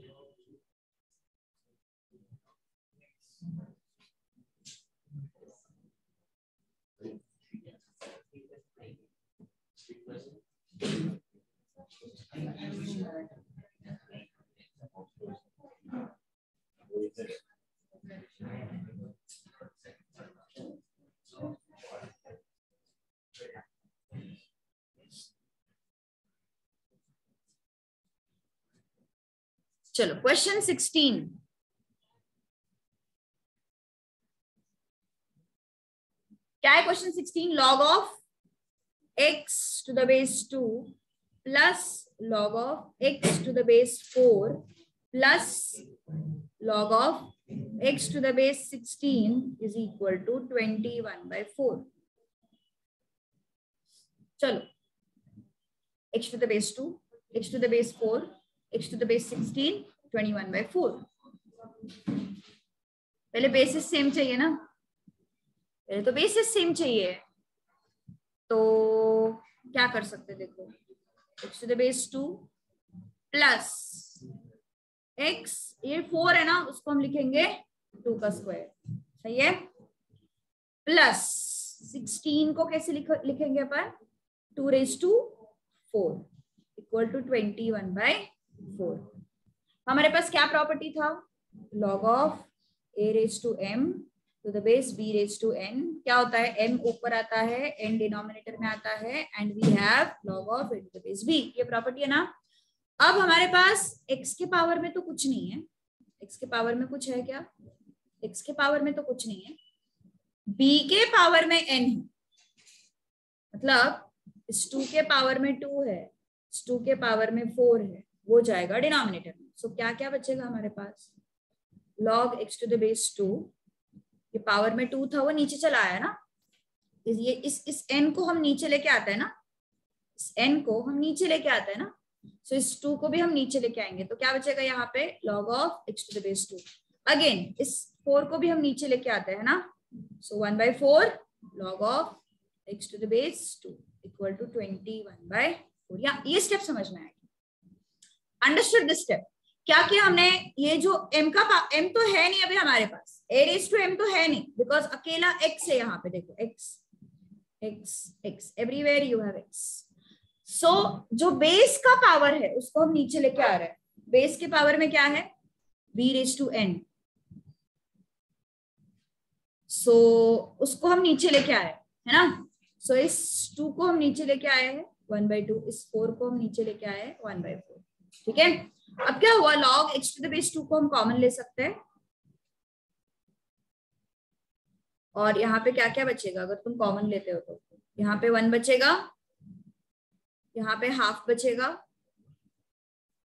S1: चलो क्वेश्चन 16, क्या है question 16? log of x to the base 2 plus log of x to the base 4 plus log of x to the base 16 is equal to 21/4. चलो x to the base 2, x to the base 4, x to the base 16, 21/4. पहले basis same चाहिए ना, पहले तो basis same चाहिए, तो क्या कर सकते हैं? देखो x to the base 2 plus x, ये 4 है ना, उसको हम लिखेंगे 2 का स्क्वायर, सही है, प्लस 16 को कैसे लिखेंगे अपन? 2 raised to 4 इक्वल टू 21/4. हमारे पास क्या प्रॉपर्टी था? log of a raised to m to the base b raised to n. क्या होता है? m ऊपर आता है, n डिनोमिनेटर में आता है, and we have log of a to the base b. ये प्रॉपर्टी है ना. अब हमारे पास x के पावर में तो कुछ नहीं है, x के पावर में कुछ है क्या? x के पावर में तो कुछ नहीं है, b के पावर में n है, मतलब इस 2 के पावर में 2 है, इस 2 के पावर में 4 है, वो जाएगा डिनोमिनेटर में. सो क्या क्या बचेगा हमारे पास? log x to the base 2, ये पावर में 2 था, वो नीचे चला आया ना, ये इस n को हम नीचे लेके आता है ना, इस n को हम नीचे लेके आता है ना, सो इस 2 को भी हम नीचे लेके आएंगे, तो क्या बचेगा यहाँ पे? log of x to the base 2. Again इस 4 को भी हम नीचे लेके आते हैं ना, so 1/4 log of x to the base 2 equal to 21/4. या ये स्टेप समझ में आएगी? Understood this step? क्या किया हमने? ये जो m तो है नहीं अभी हमारे पास, a raised to m तो है नहीं, बिकॉज अकेला x है यहाँ पे. देखो x everywhere you have x. सो जो बेस का पावर है उसको हम नीचे लेके आ रहे हैं. बेस के पावर में क्या है? b raised to n. सो उसको हम नीचे लेके आए, है ना. सो इस 2 को हम नीचे लेके आए हैं 1/2, इस 4 को हम नीचे लेके आए हैं 1/4. ठीक है. अब क्या हुआ? log x to the base 2 को हम कॉमन ले सकते हैं, और यहाँ पे क्या क्या बचेगा अगर तुम कॉमन लेते हो? तो यहाँ पे 1 बचेगा, यहाँ पे हाफ बचेगा,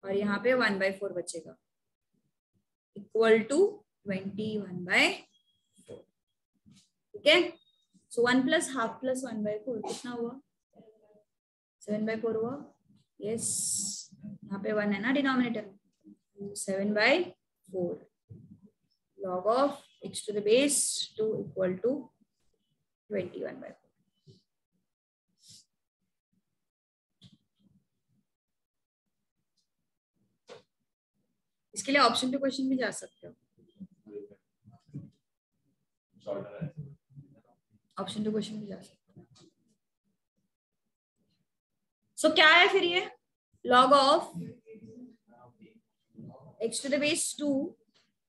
S1: और यहाँ पे 1/4 बचेगा, इक्वल टू 21/4. ठीक है. सो 1 प्लस हाफ प्लस 1/4 कितना हुआ? 7/4 हुआ. यस, यहाँ पे 1 है ना denominator, 7/4 log of x to the base 2 equal to 21/4. इसके लिए ऑप्शन टू क्वेश्चन भी जा सकते हो. ऑप्शन टू क्वेश्चन भी जा सकते हो. सो क्या है फिर ये? log of x to the base 2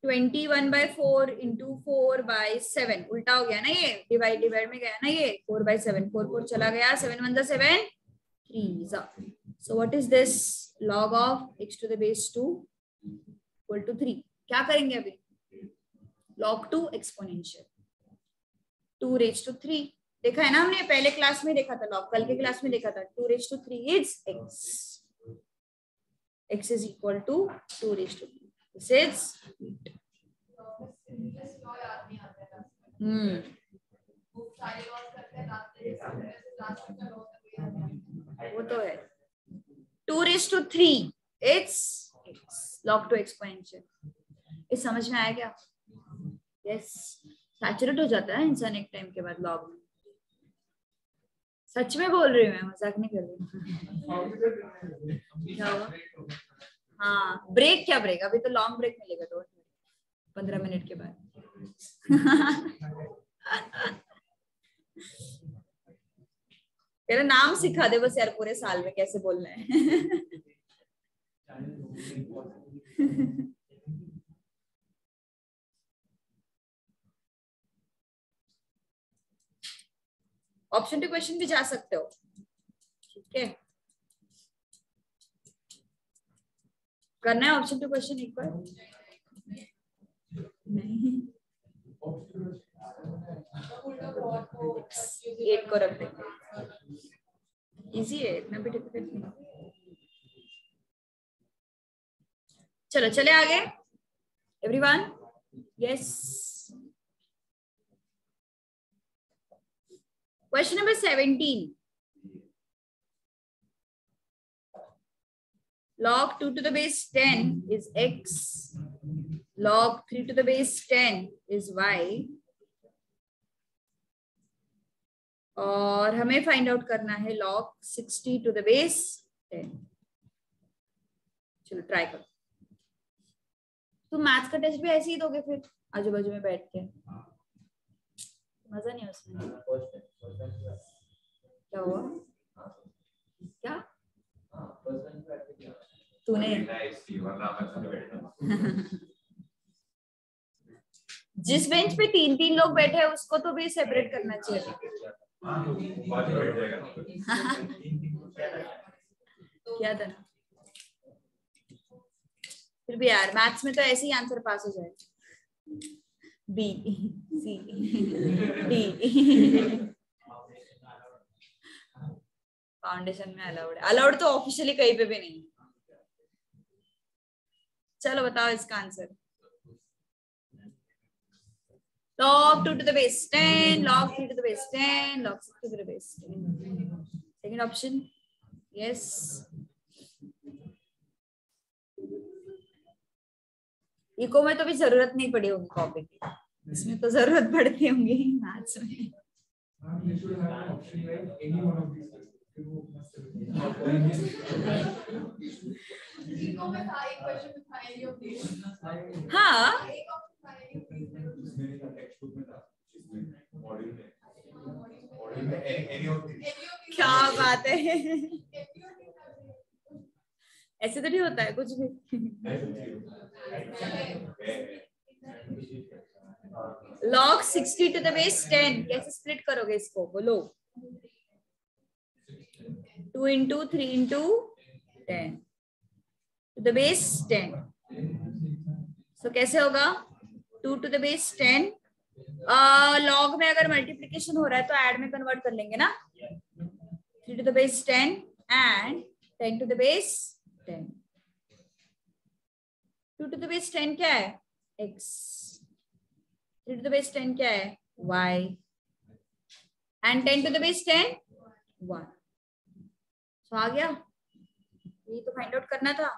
S1: 21/4 into 4/7. उल्टा हो गया ना, ये डिवाइड में गया ना, ये 4/7, 4 चला गया, 7 1 7 3. So what is this? log of x to the base 2 equal to 3. क्या करेंगे अभी? log 2 exponential 2 raised to 3. देखा है ना हमने, पहले क्लास में देखा था, log कल के क्लास में देखा था. 2 raised to 3 is x. x is equal to 2 raised to 3. This is वो तो है 2 raised to 3 it's x. log 2 exponential. ये समझ में आया क्या? यस. सैचुरेट हो जाता है इंसान एक टाइम के बाद लॉग में. सच में बोल रही हूँ मैं, मजाक नहीं कर रही हूँ. क्या हुआ? हाँ ब्रेक, क्या ब्रेक, अभी तो लॉन्ग ब्रेक मिलेगा, डोंट 15 मिनट के बाद। तेरा नाम सिखा दे बस यार पूरे साल में कैसे बोलना है। ऑप्शन टू क्वेश्चन भी जा सकते हो, ठीक है। करना है ऑप्शन टू क्वेश्चन एक बार? नहीं, 8 को रख देंगे, इजी है, इतना भी डिफिकल्ट नहीं। चलो चले आगे everyone. Yes, question number 17। log 2 to the base 10 is x, log 3 to the base 10 is y, और हमें फाइंड आउट करना है log 60 to the base 10। चलो ट्राई करो। तुम मैथ्स का टेस्ट भी ऐसे ही दोगे फिर आजू बाजू में बैठ के? मजा नहीं उसमें। क्या हुआ? क्या तूने? जिस बेंच पे 3-3 लोग बैठे हैं उसको तो भी सेपरेट करना चाहिए। क्या था ना, फिर भी यार मैथ्स में तो ऐसे ही आंसर पास हो जाए। बी सी डी फाउंडेशन में अलाउड है, अलाउड तो ऑफिशियली कहीं पे भी नहीं। चलो बताओ इसका answer. log 2 to the base 10, log 3 to the base 10, log 6 to the base 10. Second option, yes. Eco में तो भी जरूरत नहीं पड़ी होगी कॉपी की, इसमें तो जरूरत पड़ती होंगी मैथ्स में। हाँ क्या बात है, ऐसे तो नहीं होता है कुछ भी। log 60 to the base 10 कैसे स्प्लिट करोगे इसको, बोलो? 2 into 3 into 10 to the base 10, so कैसे होगा? 2 to the base 10, log में अगर मल्टीप्लिकेशन हो रहा है तो ऐड में कन्वर्ट कर लेंगे ना। 3 to the base 10 and 10 to the base 10। 2 to the base 10 क्या है? x। 3 to the base 10 क्या है? y। and 10 to the base 10 1। so आ गया, ये तो फाइंड आउट करना था।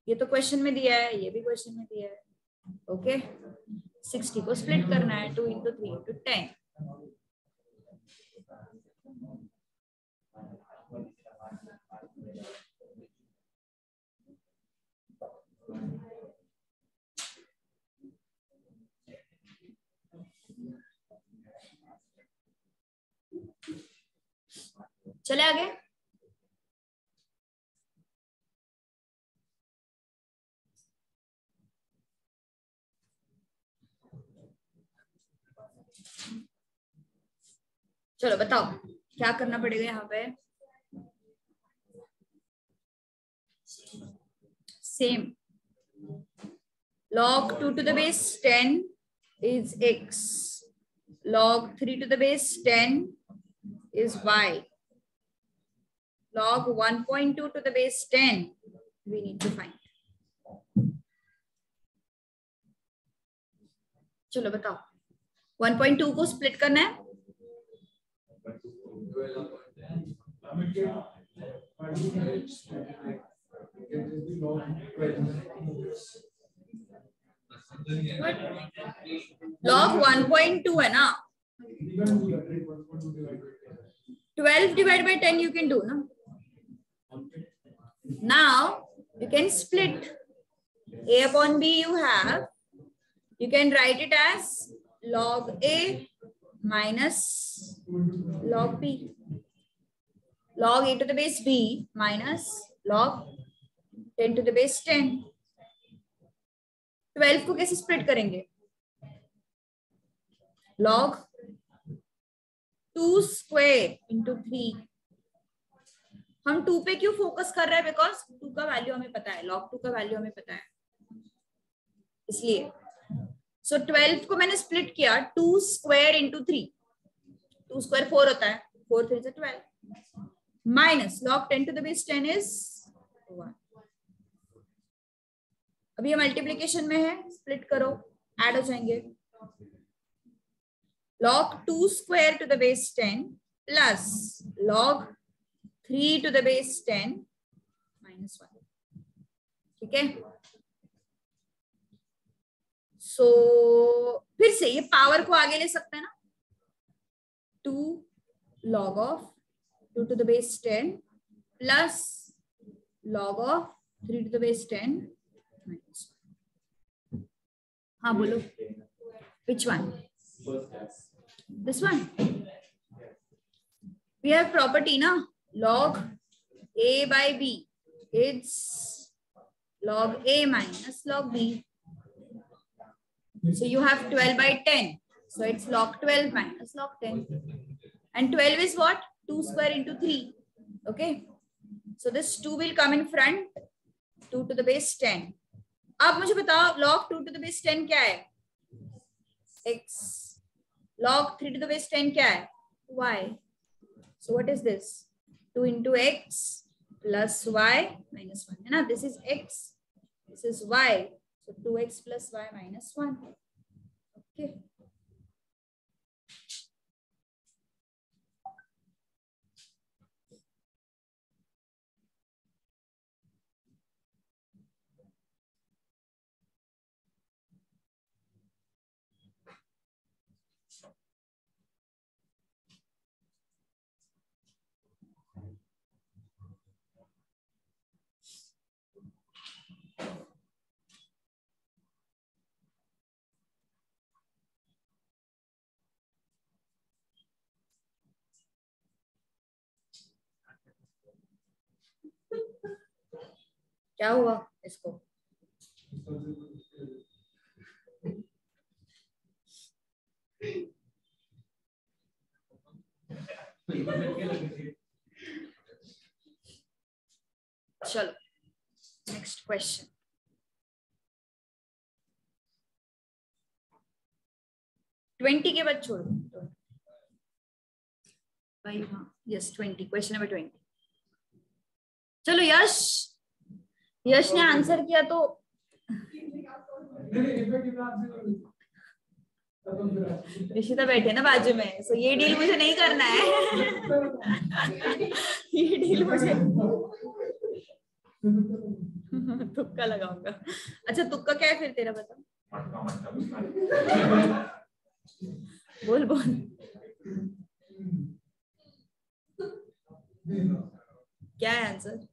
S1: ये तो क्वेश्चन में दिया है, ये भी क्वेश्चन में दिया है। ओके 60 को स्प्लिट करना है 2 into 3 into 10। चले आगे। चलो बताओ क्या करना पड़ेगा यहाँ पे? Same, log 2 to the base 10 is x, log 3 to the base 10 is y, log 1.2 to the base 10 we need to find। चलो बताओ 1.2 को स्प्लिट करना है। log 1.2 है ना, 12 divided by 10 you can do ना। Now you can split a upon b. You can write it as log a minus log b. Log a to the base b minus log 10 to the base 10. 12 को कैसे split करेंगे? log 2 square into 3. हम 2 पे क्यों focus कर रहे हैं? Because 2 का वैल्यू हमें पता है, log 2 का वैल्यू हमें पता है, इसलिए. सो 12 को मैंने स्प्लिट किया 2 स्क्वायर इंटू 3. 2 स्क्वायर 4 होता है, 4 3 से 12 minus log 10 to the base 10 is 1. अभी ये मल्टीप्लीकेशन में है, स्प्लिट करो, ऐड हो जाएंगे. log 2 square to the base 10 plus log 3 to the base 10 minus 1. ठीक है. सो फिर से ये पावर को आगे ले सकते हैं ना. 2 log of 2 to the base 10 plus log of 3 to the base 10 minus 1. हाँ बोलो. Which one? This one. We have property na, log a by b. It's log a minus log b. So you have 12 by 10. So it's log 12 minus log 10. And 12 is what? 2 square into 3. Okay. So this 2 will come in front. 2 to the base 10. अब मुझे बताओ log 2 to the base 10 क्या है? X. log 3 to the base 10 क्या है? Y. So what is this? 2 into x plus y minus 1. है ना? This is x. This is y. So 2x plus y minus 1. Okay. क्या हुआ इसको? चलो नेक्स्ट क्वेश्चन. ट्वेंटी के बाद छोड़ो भाई. हाँ यस 20. Question number 20. चलो यश ने आंसर किया तो ऋषिता बैठे ना बाजू में. सो ये डील मुझे नहीं करना है. ये डील मुझे तुक्का लगाऊंगा. अच्छा तुक्का क्या है फिर तेरा? बता. बोल बोल. क्या है आंसर?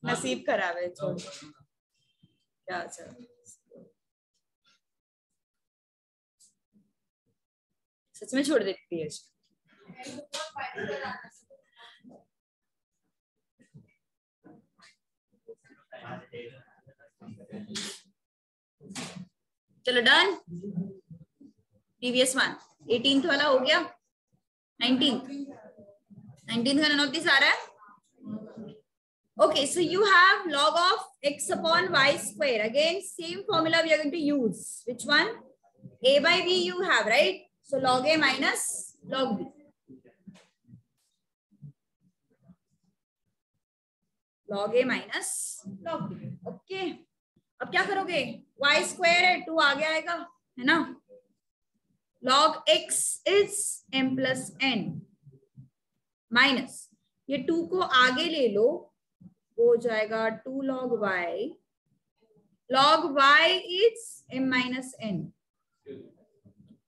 S1: नसीब खराब है. छोड़. क्या चल. सच में छोड़ देती है. चलो डन. प्रीवियस वन 18th वाला हो गया. 19th का नन ऑफ दिस आ रहा है. Okay, so you have log of x upon y square. Again, same formula we are going to use. Which one? A by b you have, right? So log a minus log b. Log a minus log b. Okay. अब क्या करोगे? y square है, 2 आगे आएगा, है ना? Log x is m plus n minus ये 2 को आगे ले लो, हो जाएगा 2 log y. Log y is m minus n.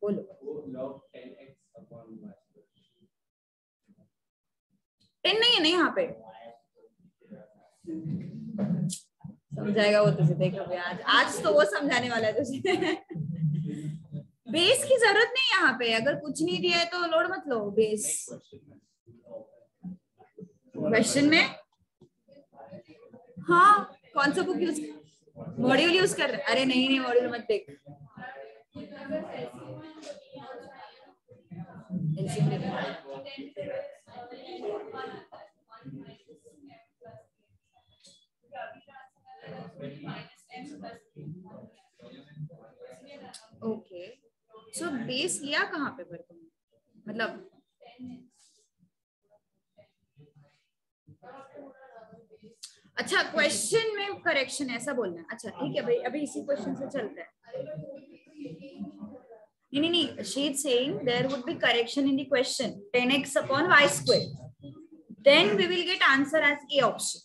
S1: बोलो.
S2: log 10x
S1: 10 नहीं है ना यहाँ पे, समझाएगा वो तुझे, देखो आज आज तो वो समझाने वाला है तुझे। बेस की जरूरत नहीं यहाँ पे, अगर कुछ नहीं दिया है तो लोड मत लो बेस। क्वेश्चन में हाँ कौन सा बुक यूज, मॉड्यूल यूज कर रहे? अरे नहीं नहीं मॉड्यूल मत देख, ओके सो बेस लिया कहाँ पे पर तुम, मतलब अच्छा क्वेश्चन में करेक्शन ऐसा बोलना है, अच्छा ठीक है भाई अभी इसी क्वेश्चन से चलते हैं। नहीं she is saying there would be correction in the question 10x upon y square, then we will get answer as A option.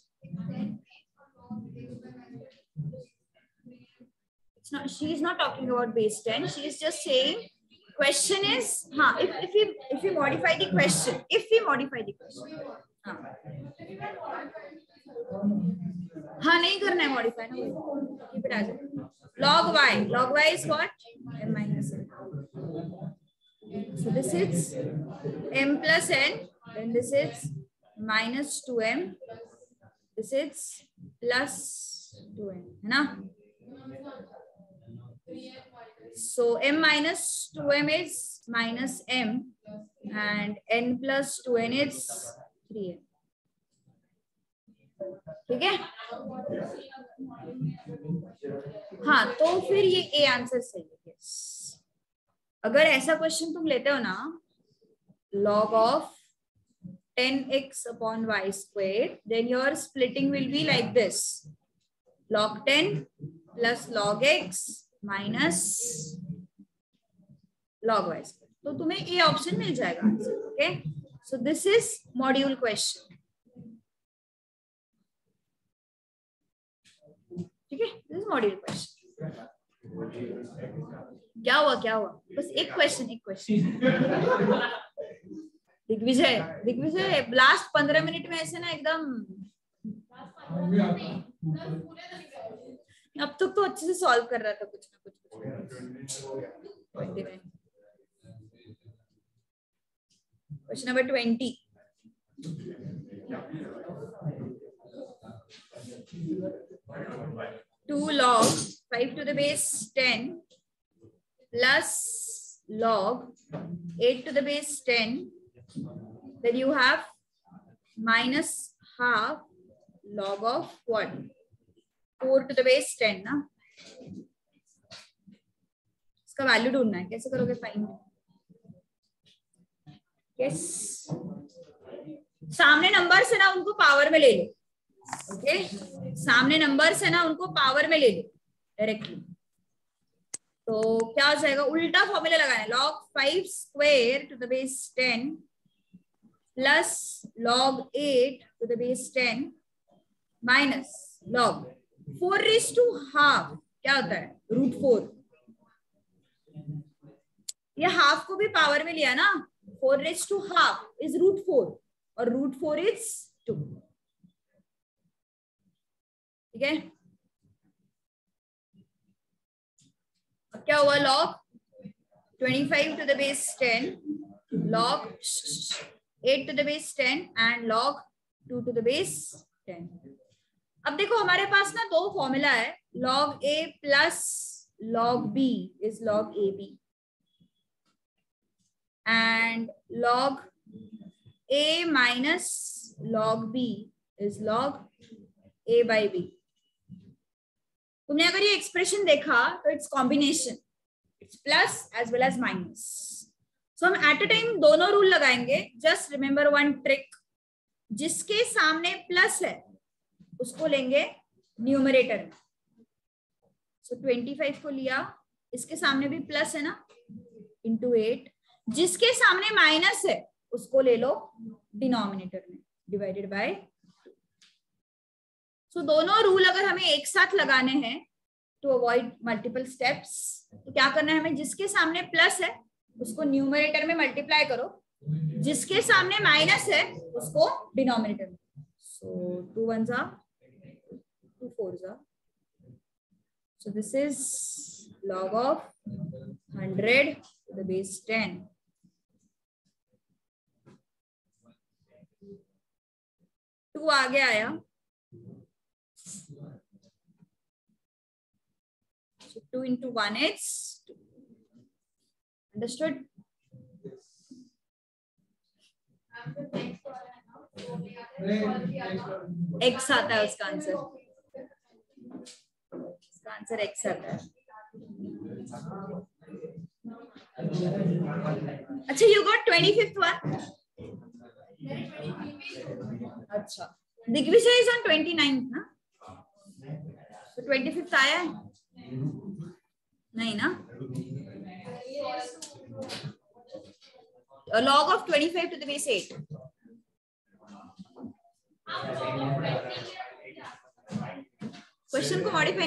S1: It's not, she is not talking about base 10, she is just saying question is if we modify the question, हाँ नहीं करना है modify ना, keep it as it. log y is what, m minus n, so this is m plus n, then this is minus 2m, this is plus 2m है ना, so m minus 2m is minus m and n plus 2n is 3m, ठीक है। हाँ तो फिर ये A answer सही है। अगर ऐसा क्वेश्चन तुम लेते हो ना, log of 10x upon y square, then your splitting will be like this, log 10 plus log x minus log y square, तो तुम्हें ए ऑप्शन मिल जाएगा answer, okay. So this is module question, ठीक है, this is module question. क्या हुआ, बस एक question Digvijay last 15 minute में ऐसे ना एकदम, अब तक तो अच्छे से सॉल्व कर रहा था कुछ ना कुछ। Question number 20, two log 5 to the base 10 plus log 8 to the base 10, then you have minus half log of what, 4 to the base 10 ना, इसका वैल्यू ढूंढना है, कैसे करोगे फाइंड, यस सामने नंबर से ना उनको पावर में ले लो, ओके सामने नंबर से ना उनको पावर में ले लो डायरेक्टली, तो क्या हो जाएगा, उल्टा फॉर्मूला लगाना है, log 5 square to the base 10 plus log 8 to the base 10 minus log 4 raised to half, क्या होता है √4, ये हाफ को भी पावर में लिया ना, 4 raised to half is √4 और √4 is 2, ठीक है। अब क्या हुआ, log 25 to the base 10, log 8 to the base 10 and log 2 to the base 10। अब देखो हमारे पास ना दो फॉर्मूला है, log a plus log b is log ab and log a minus log b is log a by b। तुमने अगर ये expression देखा तो it's combination, it's plus as well as minus, so हम एट अ टाइम दोनों rule लगाएंगे। Just remember one trick, जिसके सामने प्लस है उसको लेंगे न्यूमरेटर में, सो 25 को लिया, इसके सामने भी प्लस है ना, इंटू 8, जिसके सामने माइनस है उसको ले लो डिनोमिनेटर में, डिवाइडेड बाय। सो दोनों रूल अगर हमें एक साथ लगाने हैं टू अवॉइड मल्टीपल स्टेप्स, तो क्या करना है हमें, जिसके सामने प्लस है उसको न्यूमरेटर में मल्टीप्लाई करो, जिसके सामने माइनस है उसको डिनोमिनेटर में। सो 2 1s are 2 4s are, so this is log of 100 to the base 10. To आगे आया, so 2 into 1 is 2. Understood? X आता है उसका आंसर, उसका आंसर X आता है। अच्छा, you got 25th one? अच्छा, दिग्विजय is on 29th ना, तो 25th आया है नहीं ना? Log of 25 to the base 8. Question को मॉडिफाई